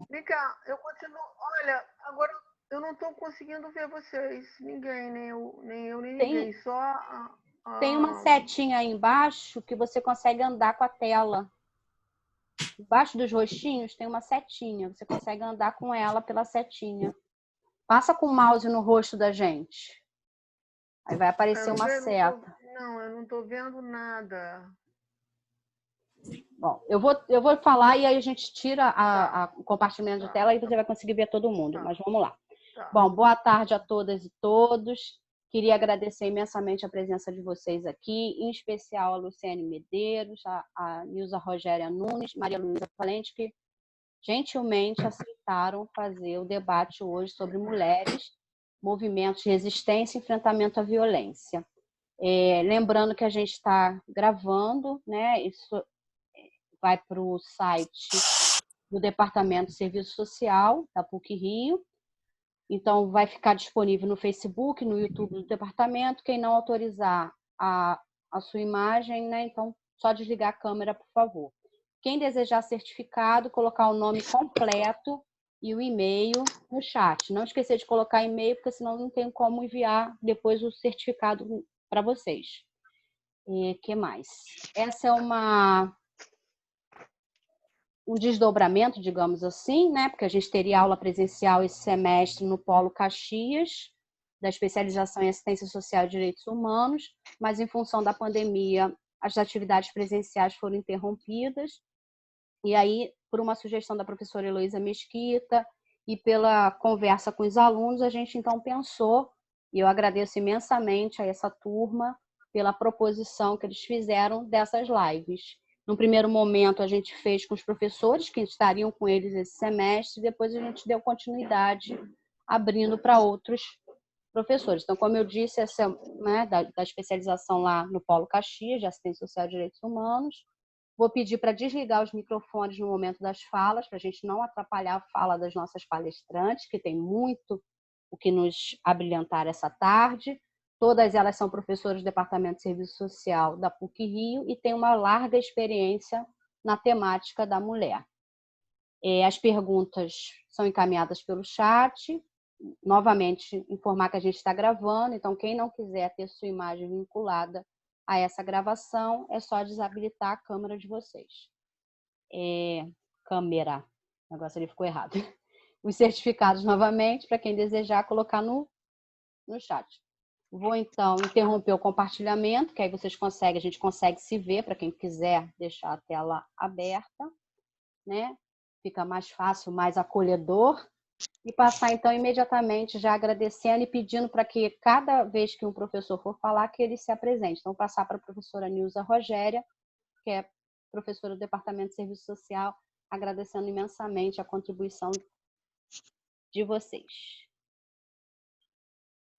Vem cá, eu continuo. Olha, agora eu não estou conseguindo ver vocês. Ninguém, nem ninguém. Tem, Só tem uma a- setinha aí embaixo que você consegue andar com a tela. Embaixo dos rostinhos tem uma setinha. Você consegue andar com ela pela setinha. Passa com o mouse no rosto da gente. Aí vai eu aparecer não uma vejo, seta. não, eu não estou vendo nada. Bom, eu vou falar e aí a gente tira Tá, o compartilhamento de tá, tela e tá, você vai conseguir ver todo mundo. tá, Mas vamos lá. tá. Bom, boa tarde a todas e todos. Queria agradecer imensamente a presença de vocês aqui, em especial a Luciane Medeiros, a Nilza Rogéria Nunes, Maria Luísa Valente, que gentilmente aceitaram fazer o debate hoje sobre mulheres, movimentos de resistência e enfrentamento à violência. Lembrando que a gente está gravando, né? Isso vai para o site do Departamento de Serviço Social da PUC-Rio. Então, vai ficar disponível no Facebook, no YouTube do departamento. Quem não autorizar a sua imagem, né? Então, só desligar a câmera, por favor. Quem desejar certificado, colocar o nome completo e o e-mail no chat. Não esquecer de colocar e-mail, porque senão não tem como enviar depois o certificado para vocês. E que mais? Essa é um desdobramento, digamos assim, né? Porque a gente teria aula presencial esse semestre no Polo Caxias, da especialização em assistência social e direitos humanos, mas em função da pandemia, as atividades presenciais foram interrompidas. E aí, por uma sugestão da professora Heloísa Mesquita e pela conversa com os alunos, a gente então pensou, e eu agradeço imensamente a essa turma pela proposição que eles fizeram dessas lives. No primeiro momento, a gente fez com os professores que estariam com eles esse semestre, depois a gente deu continuidade, abrindo para outros professores. Então, como eu disse, essa, né, da especialização lá no Polo Caxias, de Assistência Social e Direitos Humanos. Vou pedir para desligar os microfones no momento das falas, para a gente não atrapalhar a fala das nossas palestrantes, que tem muito o que nos abrilhantar essa tarde. Todas elas são professoras do Departamento de Serviço Social da PUC-Rio e têm uma larga experiência na temática da mulher. As perguntas são encaminhadas pelo chat. Novamente, informar que a gente está gravando, então quem não quiser ter sua imagem vinculada a essa gravação, é só desabilitar a câmera de vocês. Câmera, o negócio ali ficou errado. Os certificados, novamente, para quem desejar colocar no chat. Vou, então, interromper o compartilhamento, que aí a gente consegue se ver, para quem quiser deixar a tela aberta, né? Fica mais fácil, mais acolhedor. E passar, então, imediatamente já agradecendo e pedindo para que cada vez que um professor for falar, que ele se apresente. Então, passar para a professora Nilza Rogéria, que é professora do Departamento de Serviço Social, agradecendo imensamente a contribuição de vocês.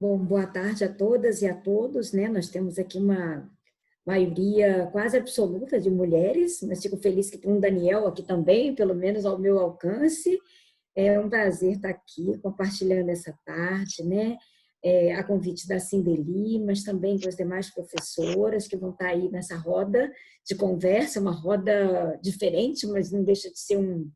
Bom, boa tarde a todas e a todos, né? Nós temos aqui uma maioria quase absoluta de mulheres, mas fico feliz que tem um Daniel aqui também, pelo menos ao meu alcance. É um prazer estar aqui compartilhando essa tarde, né? A convite da Cindeli, mas também com as demais professoras que vão estar aí nessa roda de conversa, uma roda diferente, mas não deixa de ser um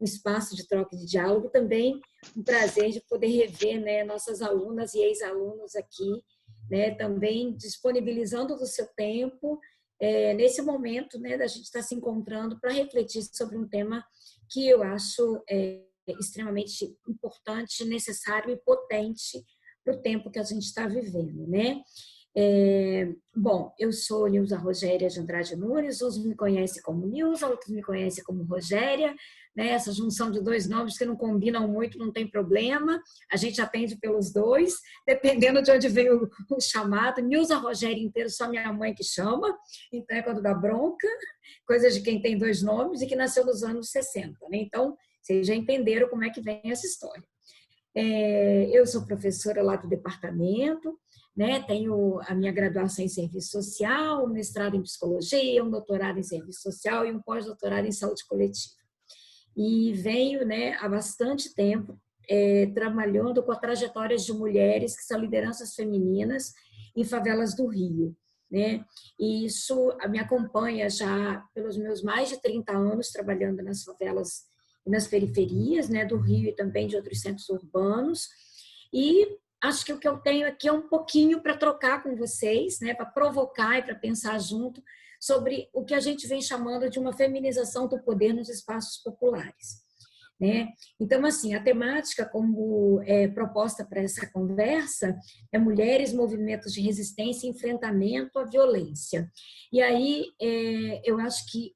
espaço de troca de diálogo, também um prazer de poder rever, né, nossas alunas e ex-alunos aqui, né, também disponibilizando do seu tempo, nesse momento, né, da gente estar se encontrando para refletir sobre um tema que eu acho extremamente importante, necessário e potente para o tempo que a gente está vivendo, né? Bom, eu sou Nilza Rogéria de Andrade Nunes, uns me conhecem como Nilza, outros me conhecem como Rogéria, né? Essa junção de dois nomes que não combinam muito, não tem problema, a gente atende pelos dois, dependendo de onde vem o chamado. Nilza Rogéria inteiro, só minha mãe que chama, então é quando dá bronca, coisa de quem tem dois nomes e que nasceu nos anos 60, né? Então, vocês já entenderam como é que vem essa história. Eu sou professora lá do departamento, né? Tenho a minha graduação em serviço social, um mestrado em psicologia, um doutorado em serviço social e um pós-doutorado em saúde coletiva. E venho, né, há bastante tempo trabalhando com a trajetórias de mulheres que são lideranças femininas em favelas do Rio, né? E isso me acompanha já pelos meus mais de 30 anos trabalhando nas favelas nas periferias, né, do Rio e também de outros centros urbanos. E acho que o que eu tenho aqui é um pouquinho para trocar com vocês, né, para provocar e para pensar junto sobre o que a gente vem chamando de uma feminização do poder nos espaços populares, né? Então, assim, a temática como proposta para essa conversa é mulheres, movimentos de resistência e enfrentamento à violência. E aí, eu acho que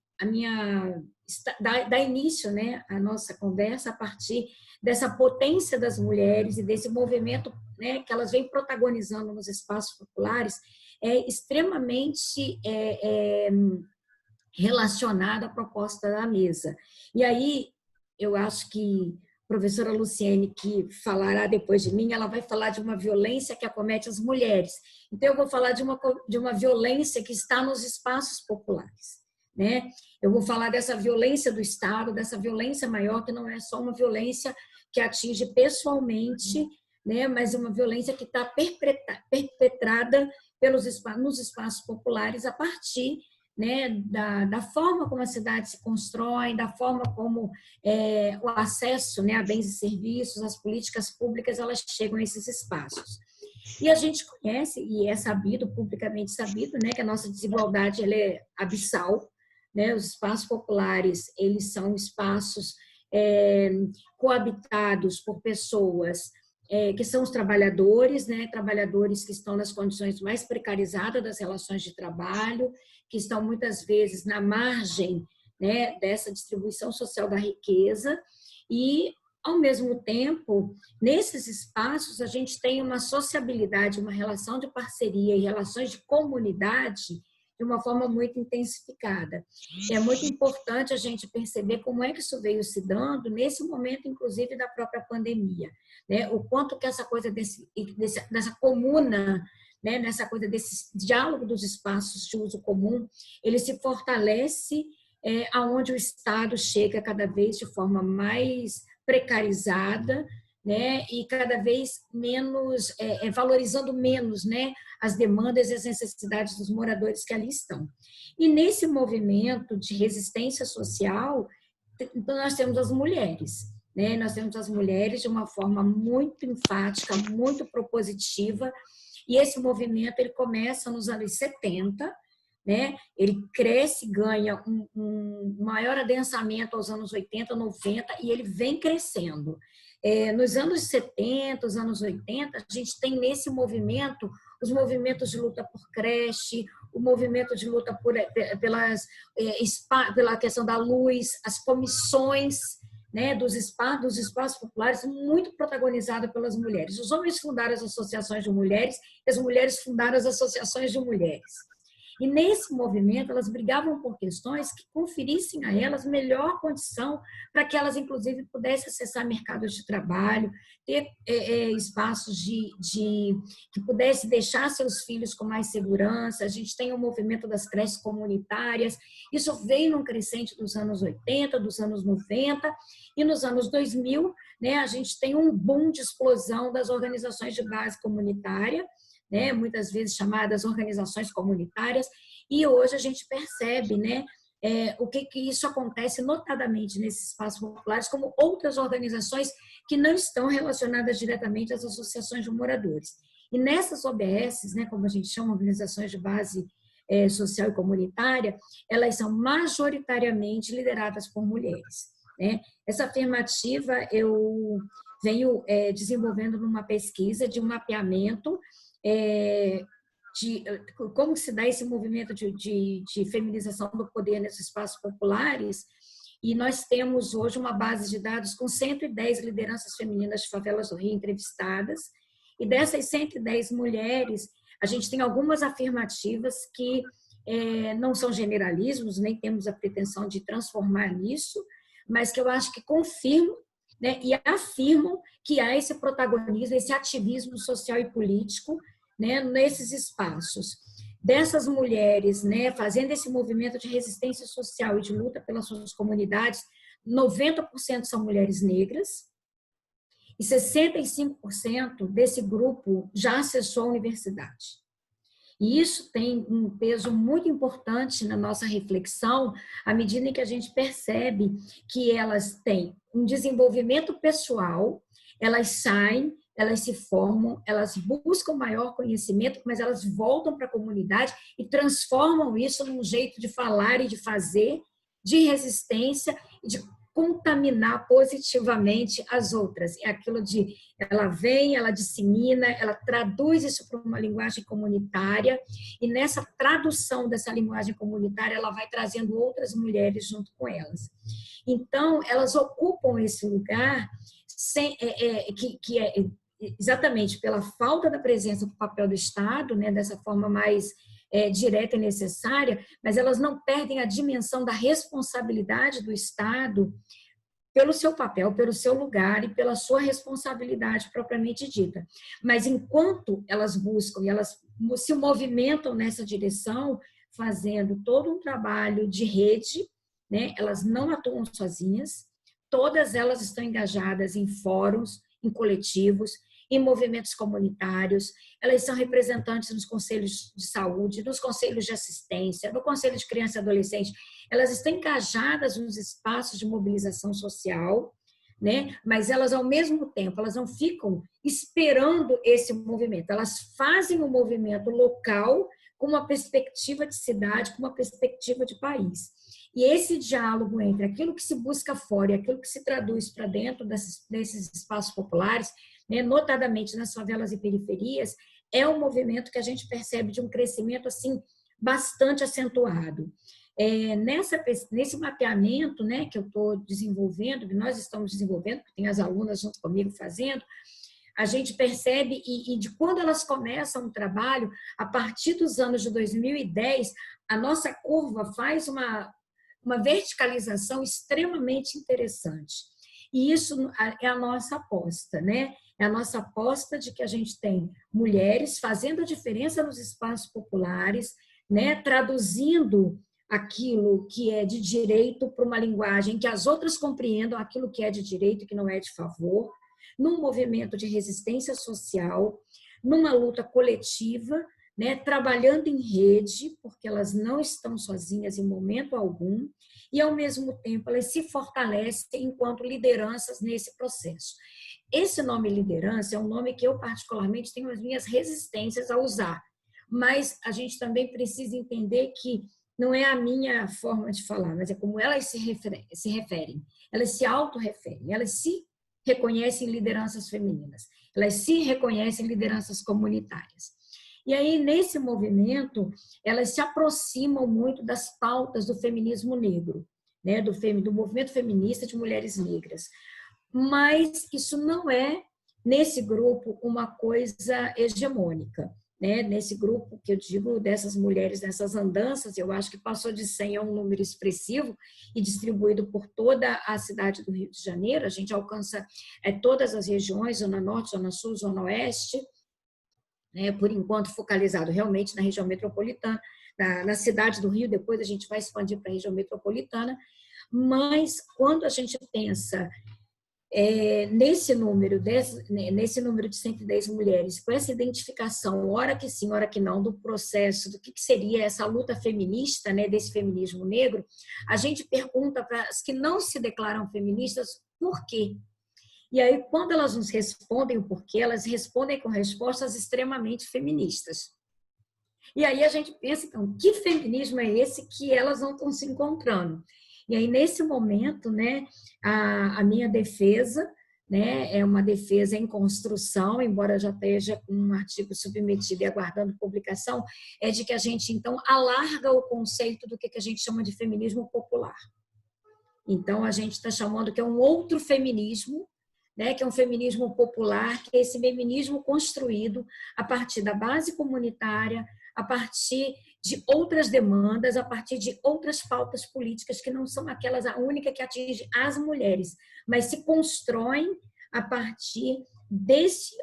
dá início, né, a nossa conversa a partir dessa potência das mulheres e desse movimento, né, que elas vêm protagonizando nos espaços populares, extremamente relacionado à proposta da mesa. E aí, eu acho que a professora Luciene, que falará depois de mim, ela vai falar de uma violência que acomete as mulheres. Então, eu vou falar de uma violência que está nos espaços populares, né? Eu vou falar dessa violência do Estado, dessa violência maior, que não é só uma violência que atinge pessoalmente, né? Mas uma violência que está perpetrada nos espaços populares a partir, né, da forma como a cidade se constrói, da forma como o acesso, né, a bens e serviços, as políticas públicas, elas chegam a esses espaços. E a gente conhece, e é sabido, publicamente sabido, né, que a nossa desigualdade ela é abissal, né? Os espaços populares, eles são espaços coabitados por pessoas que são os trabalhadores, né? Trabalhadores que estão nas condições mais precarizadas das relações de trabalho, que estão muitas vezes na margem, né, dessa distribuição social da riqueza e, ao mesmo tempo, nesses espaços a gente tem uma sociabilidade, uma relação de parceria e relações de comunidade de uma forma muito intensificada. É muito importante a gente perceber como é que isso veio se dando nesse momento, inclusive, da própria pandemia, né? O quanto que essa coisa dessa comuna, né? Nessa coisa desse diálogo dos espaços de uso comum, ele se fortalece aonde o Estado chega cada vez de forma mais precarizada, né? E cada vez menos, valorizando menos, né, as demandas e as necessidades dos moradores que ali estão. E nesse movimento de resistência social, então nós temos as mulheres, né? Nós temos as mulheres de uma forma muito enfática, muito propositiva, e esse movimento ele começa nos anos 70, né? Ele cresce, ganha um maior adensamento aos anos 80, 90, e ele vem crescendo. Nos anos 70, os anos 80, a gente tem nesse movimento os movimentos de luta por creche, o movimento de luta pela questão da luz, as comissões, né, dos espaços populares, muito protagonizada pelas mulheres. Os homens fundaram as associações de mulheres, e as mulheres fundaram as associações de mulheres. E nesse movimento, elas brigavam por questões que conferissem a elas melhor condição para que elas, inclusive, pudessem acessar mercados de trabalho, ter espaços que pudessem deixar seus filhos com mais segurança. A gente tem o movimento das creches comunitárias. Isso veio num crescente dos anos 80, dos anos 90, e nos anos 2000, né, a gente tem um boom de explosão das organizações de base comunitária, né, muitas vezes chamadas organizações comunitárias, e hoje a gente percebe, né, o que isso acontece notadamente nesses espaços populares, como outras organizações que não estão relacionadas diretamente às associações de moradores. E nessas OBSs, né, como a gente chama, organizações de base social e comunitária, elas são majoritariamente lideradas por mulheres, né? Essa afirmativa eu venho desenvolvendo numa pesquisa de um mapeamento de como se dá esse movimento de feminização do poder nesses espaços populares, e nós temos hoje uma base de dados com 110 lideranças femininas de favelas do Rio entrevistadas, e dessas 110 mulheres, a gente tem algumas afirmativas que não são generalismos, nem temos a pretensão de transformar nisso, mas que eu acho que confirmam, né, e afirmam que há esse protagonismo, esse ativismo social e político, né, nesses espaços. Dessas mulheres, né, fazendo esse movimento de resistência social e de luta pelas suas comunidades, 90% são mulheres negras e 65% desse grupo já acessou a universidade. E isso tem um peso muito importante na nossa reflexão, à medida em que a gente percebe que elas têm um desenvolvimento pessoal, elas saem, elas se formam, elas buscam maior conhecimento, mas elas voltam para a comunidade e transformam isso num jeito de falar e de fazer, de resistência e de contaminar positivamente as outras. É aquilo de ela vem, ela dissemina, ela traduz isso para uma linguagem comunitária e nessa tradução dessa linguagem comunitária ela vai trazendo outras mulheres junto com elas. Então, elas ocupam esse lugar que é exatamente pela falta da presença do papel do Estado, né, dessa forma mais direta e necessária, mas elas não perdem a dimensão da responsabilidade do Estado pelo seu papel, pelo seu lugar e pela sua responsabilidade propriamente dita. Mas enquanto elas buscam e elas se movimentam nessa direção, fazendo todo um trabalho de rede, né, elas não atuam sozinhas, todas elas estão engajadas em fóruns, em coletivos, em movimentos comunitários, elas são representantes nos conselhos de saúde, nos conselhos de assistência, no conselho de criança e adolescente, elas estão engajadas nos espaços de mobilização social, né? Mas elas, ao mesmo tempo, elas não ficam esperando esse movimento, elas fazem um movimento local com uma perspectiva de cidade, com uma perspectiva de país. E esse diálogo entre aquilo que se busca fora e aquilo que se traduz para dentro desses espaços populares, né, notadamente nas favelas e periferias, é um movimento que a gente percebe de um crescimento assim bastante acentuado. Nesse mapeamento, né, que eu estou desenvolvendo, que nós estamos desenvolvendo, que tem as alunas junto comigo fazendo, a gente percebe, e de quando elas começam o trabalho, a partir dos anos de 2010, a nossa curva faz uma verticalização extremamente interessante. E isso é a nossa aposta, né? É a nossa aposta de que a gente tem mulheres fazendo a diferença nos espaços populares, né? Traduzindo aquilo que é de direito para uma linguagem que as outras compreendam aquilo que é de direito e que não é de favor, num movimento de resistência social, numa luta coletiva, né, trabalhando em rede, porque elas não estão sozinhas em momento algum, e, ao mesmo tempo, elas se fortalecem enquanto lideranças nesse processo. Esse nome liderança é um nome que eu, particularmente, tenho as minhas resistências a usar, mas a gente também precisa entender que não é a minha forma de falar, mas é como elas se referem. Elas se autorreferem, elas se reconhecem lideranças femininas, elas se reconhecem lideranças comunitárias. E aí, nesse movimento, elas se aproximam muito das pautas do feminismo negro, né? do movimento feminista de mulheres negras. Mas isso não é, nesse grupo, uma coisa hegemônica. Né? Nesse grupo, que eu digo, dessas mulheres, nessas andanças, eu acho que passou de 100 a um número expressivo e distribuído por toda a cidade do Rio de Janeiro. A gente alcança todas as regiões, Zona Norte, Zona Sul, Zona Oeste, né, por enquanto focalizado realmente na região metropolitana, na cidade do Rio, depois a gente vai expandir para a região metropolitana, mas quando a gente pensa nesse número de 110 mulheres, com essa identificação, hora que sim, hora que não, do processo, do que seria essa luta feminista, né, desse feminismo negro, a gente pergunta para as que não se declaram feministas por quê? E aí, quando elas nos respondem o porquê, elas respondem com respostas extremamente feministas. E aí a gente pensa, então, que feminismo é esse que elas não estão se encontrando? E aí, nesse momento, né, a minha defesa, né, é uma defesa em construção, embora já esteja com um artigo submetido e aguardando publicação, é de que a gente, então, alarga o conceito do que a gente chama de feminismo popular. Então, a gente está chamando que é um outro feminismo, né, que é um feminismo popular, que é esse feminismo construído a partir da base comunitária, a partir de outras demandas, a partir de outras pautas políticas que não são aquelas a única que atinge as mulheres, mas se constroem a partir desse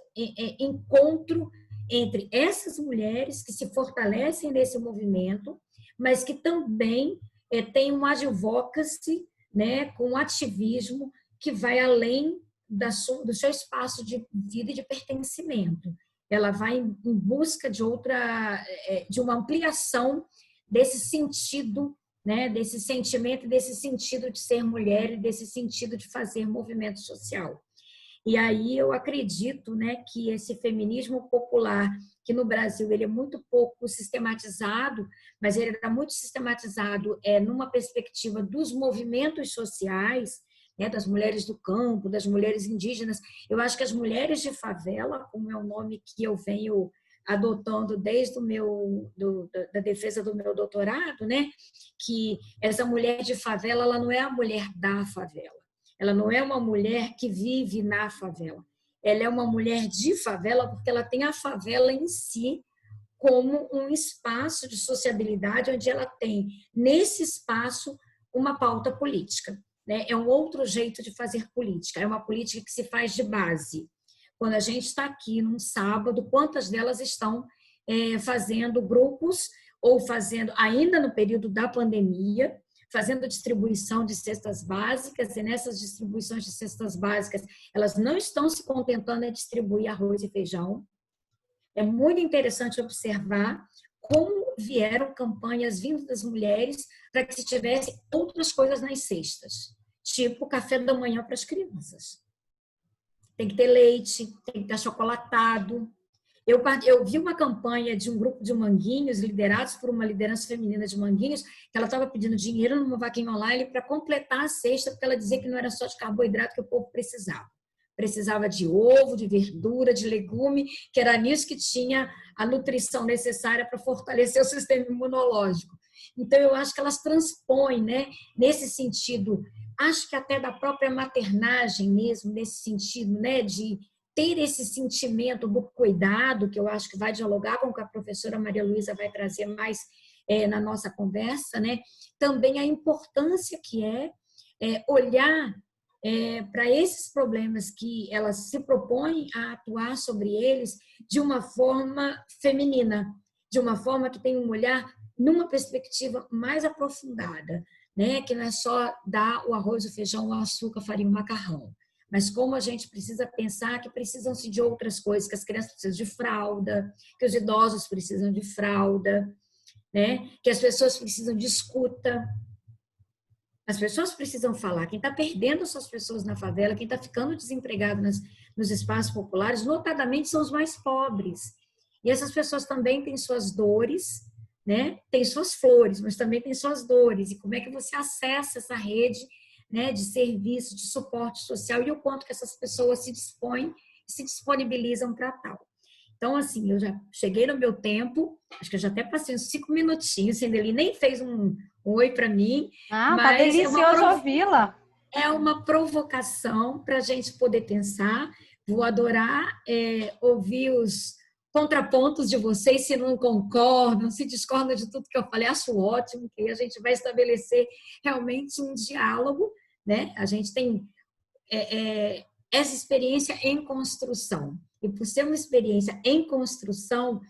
encontro entre essas mulheres que se fortalecem nesse movimento, mas que também têm um advocacy, né, com um ativismo que vai além do seu espaço de vida e de pertencimento. Ela vai em busca de uma ampliação desse sentido né, desse sentimento, desse sentido de ser mulher e desse sentido de fazer movimento social. E aí eu acredito, né, que esse feminismo popular, que no Brasil ele é muito pouco sistematizado, mas ele está muito sistematizado numa perspectiva dos movimentos sociais, né, das mulheres do campo, das mulheres indígenas. Eu acho que as mulheres de favela, como é o nome que eu venho adotando desde da defesa do meu doutorado, né, que essa mulher de favela, ela não é a mulher da favela. Ela não é uma mulher que vive na favela. Ela é uma mulher de favela porque ela tem a favela em si como um espaço de sociabilidade onde ela tem, nesse espaço, uma pauta política, né? É um outro jeito de fazer política. É uma política que se faz de base. Quando a gente está aqui num sábado, quantas delas estão fazendo grupos ou fazendo, ainda no período da pandemia, fazendo distribuição de cestas básicas, e nessas distribuições de cestas básicas, elas não estão se contentando em distribuir arroz e feijão. É muito interessante observar como vieram campanhas vindo das mulheres para que se tivesse outras coisas nas cestas, tipo café da manhã para as crianças. Tem que ter leite, tem que ter achocolatado. Eu vi uma campanha de um grupo de manguinhos, liderados por uma liderança feminina de manguinhos, que ela estava pedindo dinheiro numa vaquinha online para completar a cesta, porque ela dizia que não era só de carboidrato que o povo precisava. Precisava de ovo, de verdura, de legume, que era nisso que tinha a nutrição necessária para fortalecer o sistema imunológico. Então, eu acho que elas transpõem, né, nesse sentido, acho que até da própria maternagem mesmo, nesse sentido, né, de ter esse sentimento do cuidado, que eu acho que vai dialogar com o que a professora Maria Luísa vai trazer mais na nossa conversa, né? Também a importância que olhar para esses problemas que elas se propõem a atuar sobre eles de uma forma feminina, de uma forma que tem um olhar numa perspectiva mais aprofundada, né? Que não é só dar o arroz, o feijão, o açúcar, a farinha, o macarrão. Mas como a gente precisa pensar que precisam-se de outras coisas, que as crianças precisam de fralda, que os idosos precisam de fralda, né? Que as pessoas precisam de escuta. As pessoas precisam falar. Quem está perdendo suas pessoas na favela, quem está ficando desempregado nos espaços populares, notadamente são os mais pobres. E essas pessoas também têm suas dores, né? Têm suas flores, mas também têm suas dores. E como é que você acessa essa rede, né, de serviço, de suporte social, e o quanto que essas pessoas se dispõem, se disponibilizam para tal. Então, assim, eu já cheguei no meu tempo, acho que eu já até passei uns 5 minutinhos, sendo ele nem fez um oi para mim. Ah, tá delicioso ouvi-la. É uma provocação para a gente poder pensar. Vou adorar ouvir os contrapontos de vocês, se não concordam, se discordam de tudo que eu falei, acho ótimo, que a gente vai estabelecer realmente um diálogo, né? A gente tem essa experiência em construção, e por ser uma experiência em construção,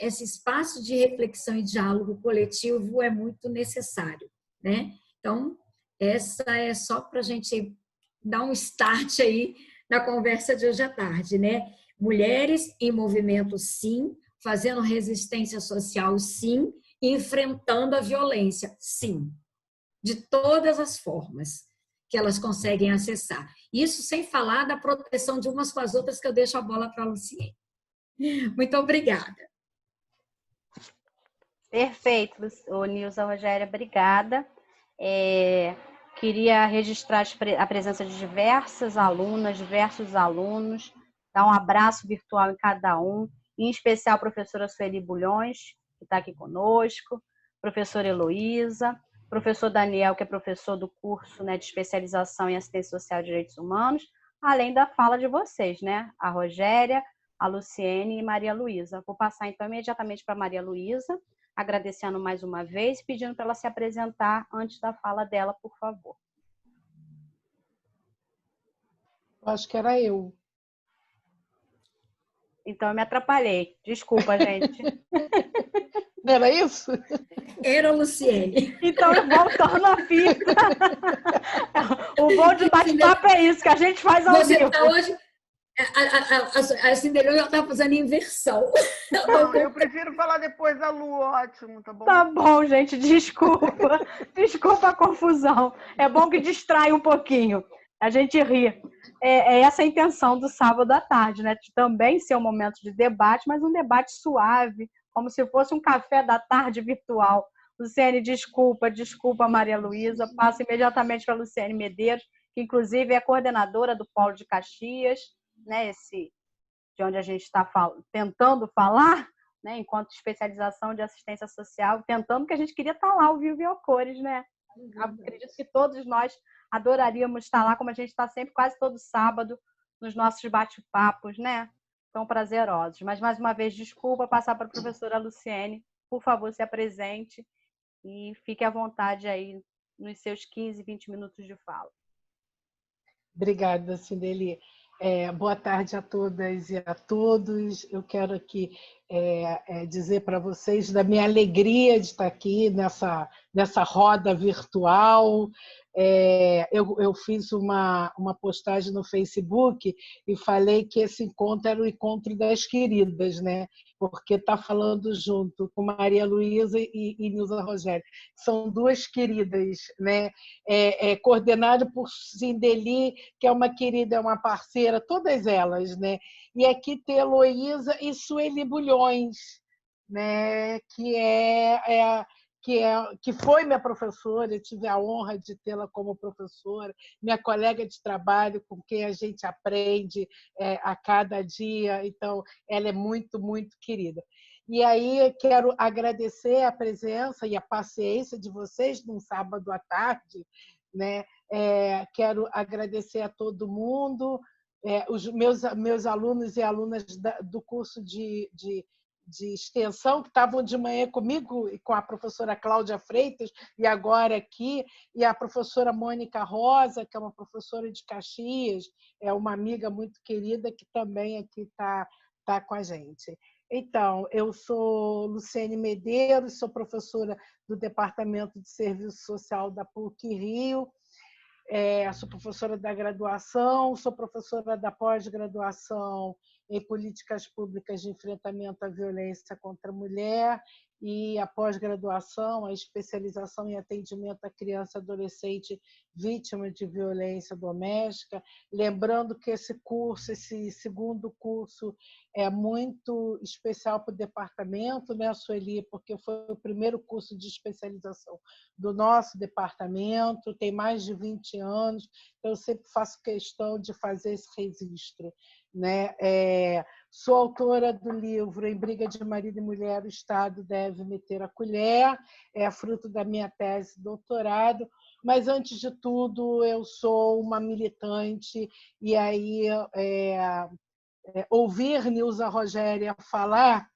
esse espaço de reflexão e diálogo coletivo é muito necessário, né? Então, essa é só para a gente dar um start aí na conversa de hoje à tarde, né? Mulheres em movimento, sim. Fazendo resistência social, sim. Enfrentando a violência, sim. De todas as formas que elas conseguem acessar. Isso sem falar da proteção de umas com as outras, que eu deixo a bola para a Luciene. Muito obrigada. Perfeito, Nilza, Rogéria, obrigada. Queria registrar a presença de diversas alunas, diversos alunos, dar um abraço virtual em cada um, em especial a professora Sueli Bulhões, que está aqui conosco, professora Heloísa, professor Daniel, que é professor do curso, né, de especialização em assistência social e direitos humanos, além da fala de vocês, né? A Rogéria, a Luciene e Maria Luísa. Vou passar então imediatamente para Maria Luísa, agradecendo mais uma vez, pedindo para ela se apresentar antes da fala dela, por favor. Acho que era eu. Então, eu me atrapalhei. Desculpa, gente. Não era isso? Era a Luciene. Então, eu voltando a fita. O bom de bate-papo é isso, que a gente faz ao vivo. Tá hoje... A Cinderela já está fazendo inversão. Não, eu prefiro falar depois da Lu, ótimo, tá bom? Tá bom, gente, desculpa. Desculpa a confusão. É bom que distrai um pouquinho. A gente ri. É essa a intenção do sábado à tarde, né? De também ser um momento de debate, mas um debate suave, como se fosse um café da tarde virtual. Luciene, desculpa, Maria Luísa. Passo imediatamente para a Luciene Medeiros, que inclusive é coordenadora do Polo de Caxias, né? De onde a gente está tentando falar, né, enquanto especialização de assistência social, tentando, que a gente queria estar lá ao vivo e ao cores, né? Acredito que todos nós adoraríamos estar lá, como a gente está sempre, quase todo sábado, nos nossos bate-papos, né? Tão prazerosos. Mas, mais uma vez, desculpa passar para a professora Luciene. Por favor, se apresente e fique à vontade aí nos seus 15, 20 minutos de fala. Obrigada, Cindeli. Boa tarde a todas e a todos. Eu quero aqui dizer para vocês da minha alegria de estar aqui nessa roda virtual. Eu fiz uma postagem no Facebook e falei que esse encontro era o encontro das queridas, né? Porque está falando junto com Maria Luísa e Nilza Rogério. São duas queridas, né? Coordenado por Cindeli, que é uma querida, é uma parceira, todas elas, né? E aqui tem Heloísa e Sueli Bulhões, né? Que foi minha professora, eu tive a honra de tê-la como professora, minha colega de trabalho, com quem a gente aprende a cada dia, então ela é muito, muito querida. E aí quero agradecer a presença e a paciência de vocês num sábado à tarde, né? Quero agradecer a todo mundo, os meus alunos e alunas do curso de extensão, que estavam de manhã comigo e com a professora Cláudia Freitas, e agora aqui, e a professora Mônica Rosa, que é uma professora de Caxias, é uma amiga muito querida, que também aqui está com a gente. Então, eu sou Luciene Medeiros, sou professora do Departamento de Serviço Social da PUC-Rio, sou professora da graduação, sou professora da pós-graduação em políticas públicas de enfrentamento à violência contra a mulher e a pós-graduação, a especialização em atendimento à criança e adolescente vítima de violência doméstica. Lembrando que esse segundo curso, é muito especial para o departamento, né, Sueli? Porque foi o primeiro curso de especialização do nosso departamento, tem mais de 20 anos, então eu sempre faço questão de fazer esse registro, né? Sou autora do livro Em Briga de Marido e Mulher, o Estado deve meter a colher, é fruto da minha tese de doutorado, mas, antes de tudo, eu sou uma militante, e aí ouvir Nilza Rogéria falar,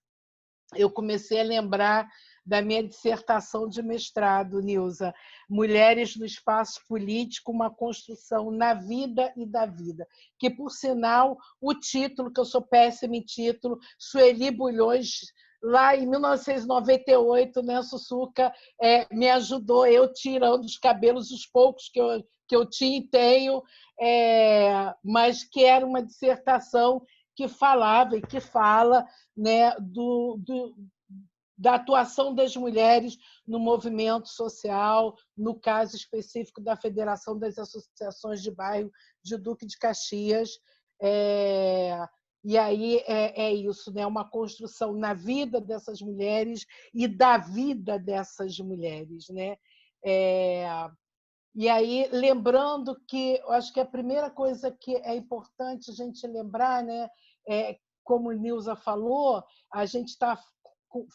eu comecei a lembrar da minha dissertação de mestrado, Nilza, Mulheres no Espaço Político, uma construção na vida e da vida, que, por sinal, o título, que eu sou péssima em título, Sueli Bulhões, lá em 1998, né, Sussuca, me ajudou, eu tirando os cabelos, os poucos que eu tinha e tenho, mas que era uma dissertação que falava e que fala, né, da atuação das mulheres no movimento social, no caso específico da Federação das Associações de Bairro de Duque de Caxias. E aí isso, né? Uma construção na vida dessas mulheres e da vida dessas mulheres, né? E aí, lembrando que eu acho que a primeira coisa que é importante a gente lembrar, né, como Nilza falou, a gente está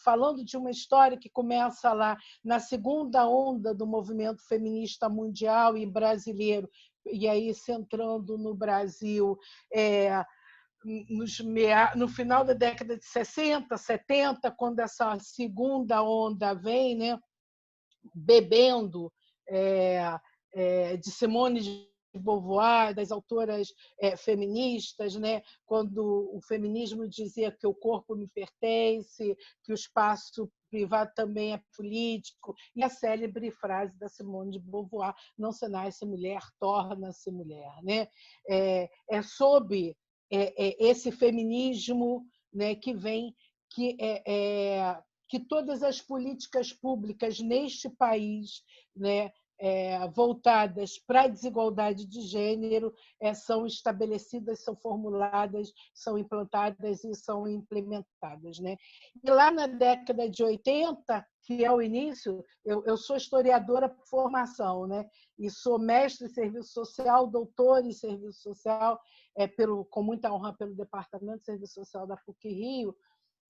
falando de uma história que começa lá na segunda onda do movimento feminista mundial e brasileiro, e aí centrando no Brasil, no final da década de 60, 70, quando essa segunda onda vem, né, bebendo de Simone de Beauvoir, das autoras feministas, né? Quando o feminismo dizia que o corpo me pertence, que o espaço privado também é político, e a célebre frase da Simone de Beauvoir: não se nasce mulher, torna-se mulher, né? Sob esse feminismo, né, que vem, que todas as políticas públicas neste país, né, voltadas para a desigualdade de gênero são estabelecidas, são formuladas, são implantadas e são implementadas, né? E lá na década de 80, que é o início, eu sou historiadora por formação, né? E sou mestre em serviço social, doutora em serviço social, com muita honra pelo Departamento de Serviço Social da PUC-Rio.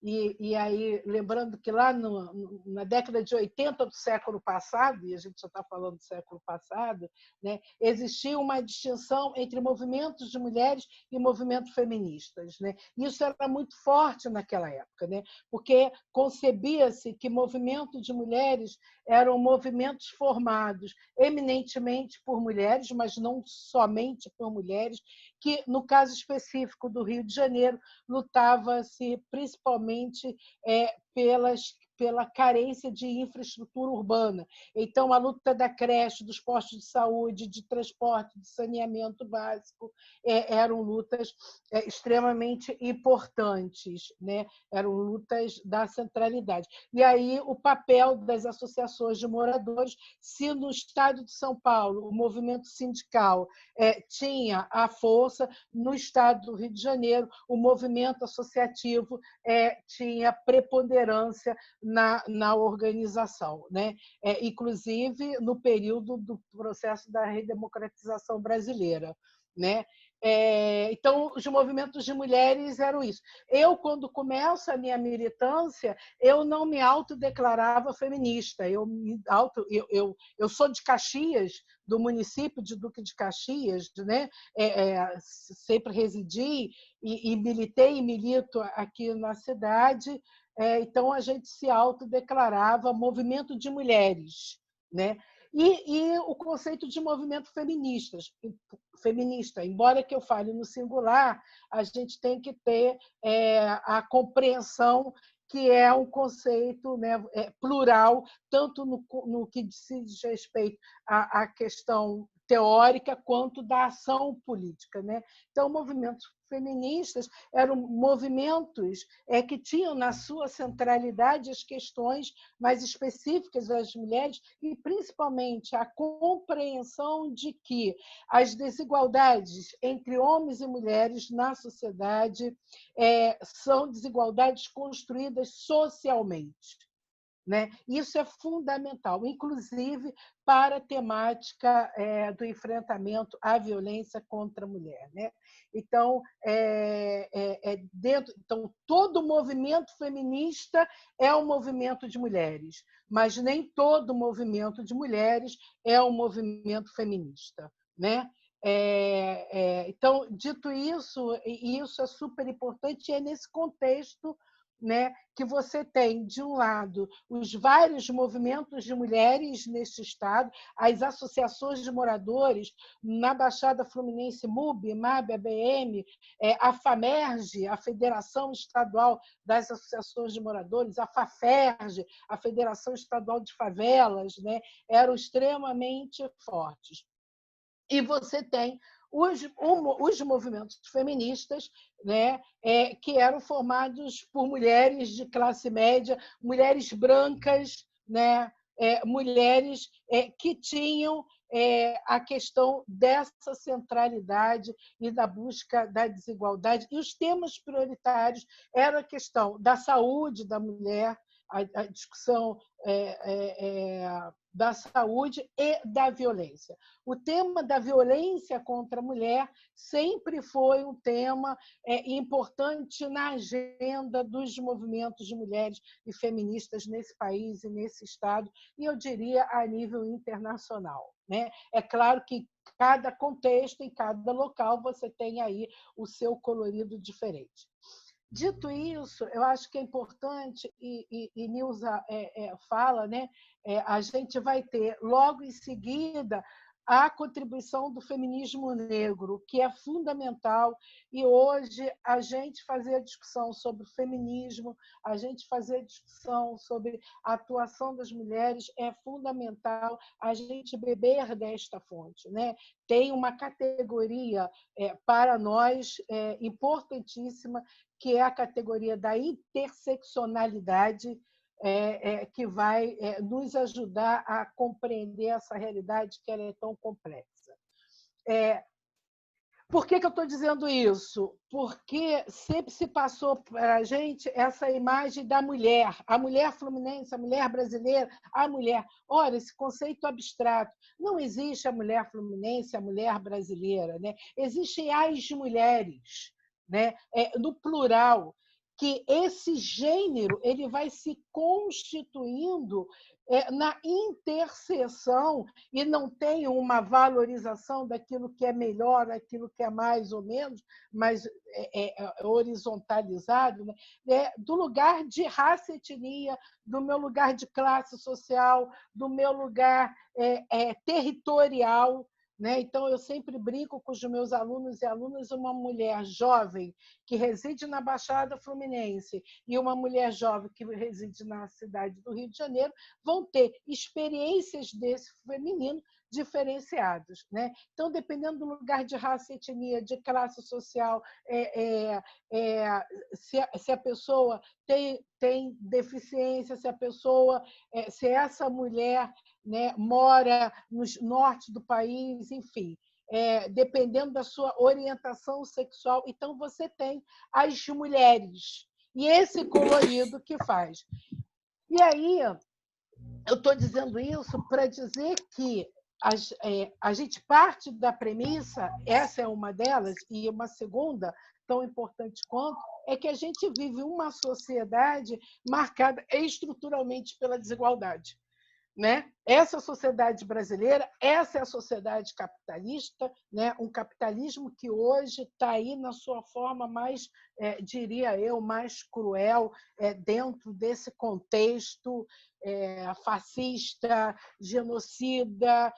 E aí, lembrando que lá na década de 80 do século passado, e a gente já está falando do século passado, né, existia uma distinção entre movimentos de mulheres e movimentos feministas, né? Isso era muito forte naquela época, né? Porque concebia-se que movimentos de mulheres eram movimentos formados eminentemente por mulheres, mas não somente por mulheres, que, no caso específico do Rio de Janeiro, lutava-se principalmente pela carência de infraestrutura urbana. Então, a luta da creche, dos postos de saúde, de transporte, de saneamento básico, eram lutas extremamente importantes, né? Eram lutas da centralidade. E aí, o papel das associações de moradores, se no estado de São Paulo o movimento sindical tinha a força, no estado do Rio de Janeiro o movimento associativo tinha preponderância na organização, né? Inclusive no período do processo da redemocratização brasileira, né? Então, os movimentos de mulheres eram isso. Eu, quando começo a minha militância, eu não me autodeclarava feminista. Eu sou de Caxias, do município de Duque de Caxias, né? Sempre residi e militei e milito aqui na cidade. Então, a gente se autodeclarava movimento de mulheres, né? E o conceito de movimento feminista, embora que eu fale no singular, a gente tem que ter a compreensão que é um conceito, né, plural, tanto no que diz respeito à questão teórica quanto da ação política, né? Então, movimentos feministas eram movimentos que tinham na sua centralidade as questões mais específicas das mulheres e, principalmente, a compreensão de que as desigualdades entre homens e mulheres na sociedade são desigualdades construídas socialmente, né? Isso é fundamental, inclusive para a temática do enfrentamento à violência contra a mulher, né? Então, então, todo movimento feminista é um movimento de mulheres, mas nem todo movimento de mulheres é um movimento feminista, né? Então, dito isso, e isso é super importante, e é nesse contexto, né, que você tem, de um lado, os vários movimentos de mulheres neste estado, as associações de moradores, na Baixada Fluminense, MUB, MAB, ABM, a FAMERGE, a Federação Estadual das Associações de Moradores, a FAFERGE, a Federação Estadual de Favelas, né, eram extremamente fortes. E você tem os movimentos feministas, né, que eram formados por mulheres de classe média, mulheres brancas, né, mulheres que tinham a questão dessa centralidade e da busca da desigualdade. E os temas prioritários eram a questão da saúde da mulher, a discussão da saúde e da violência. O tema da violência contra a mulher sempre foi um tema importante na agenda dos movimentos de mulheres e feministas nesse país e nesse estado, e eu diria a nível internacional, né? É claro que cada contexto, em cada local, você tem aí o seu colorido diferente. Dito isso, eu acho que é importante, e Nilza fala, né? A gente vai ter, logo em seguida, a contribuição do feminismo negro, que é fundamental, e hoje a gente fazer a discussão sobre o feminismo, a gente fazer a discussão sobre a atuação das mulheres, é fundamental a gente beber desta fonte, né? Tem uma categoria para nós importantíssima, que é a categoria da interseccionalidade, que vai nos ajudar a compreender essa realidade que ela é tão complexa. Por que eu estou dizendo isso? Porque sempre se passou para a gente essa imagem da mulher, a mulher fluminense, a mulher brasileira, a mulher. Ora, esse conceito abstrato. Não existe a mulher fluminense, a mulher brasileira, né? Existem as mulheres, né? No plural, que esse gênero ele vai se constituindo na interseção e não tem uma valorização daquilo que é melhor, daquilo que é mais ou menos, mas horizontalizado, né? Do lugar de raça e etnia, do meu lugar de classe social, do meu lugar territorial. Né? Então, eu sempre brinco com os meus alunos e alunas, uma mulher jovem que reside na Baixada Fluminense e uma mulher jovem que reside na cidade do Rio de Janeiro vão ter experiências desse feminino diferenciadas. Né? Então, dependendo do lugar de raça, etnia, de classe social, se a pessoa tem deficiência, se a pessoa, se essa mulher, né, mora no norte do país, enfim, dependendo da sua orientação sexual. Então, você tem as mulheres, e esse colorido que faz. E aí, eu estou dizendo isso para dizer que a gente parte da premissa, essa é uma delas, e uma segunda, tão importante quanto, é que a gente vive uma sociedade marcada estruturalmente pela desigualdade. Né? Essa sociedade brasileira, essa é a sociedade capitalista, né? Um capitalismo que hoje está aí na sua forma mais, diria eu, mais cruel, dentro desse contexto fascista, genocida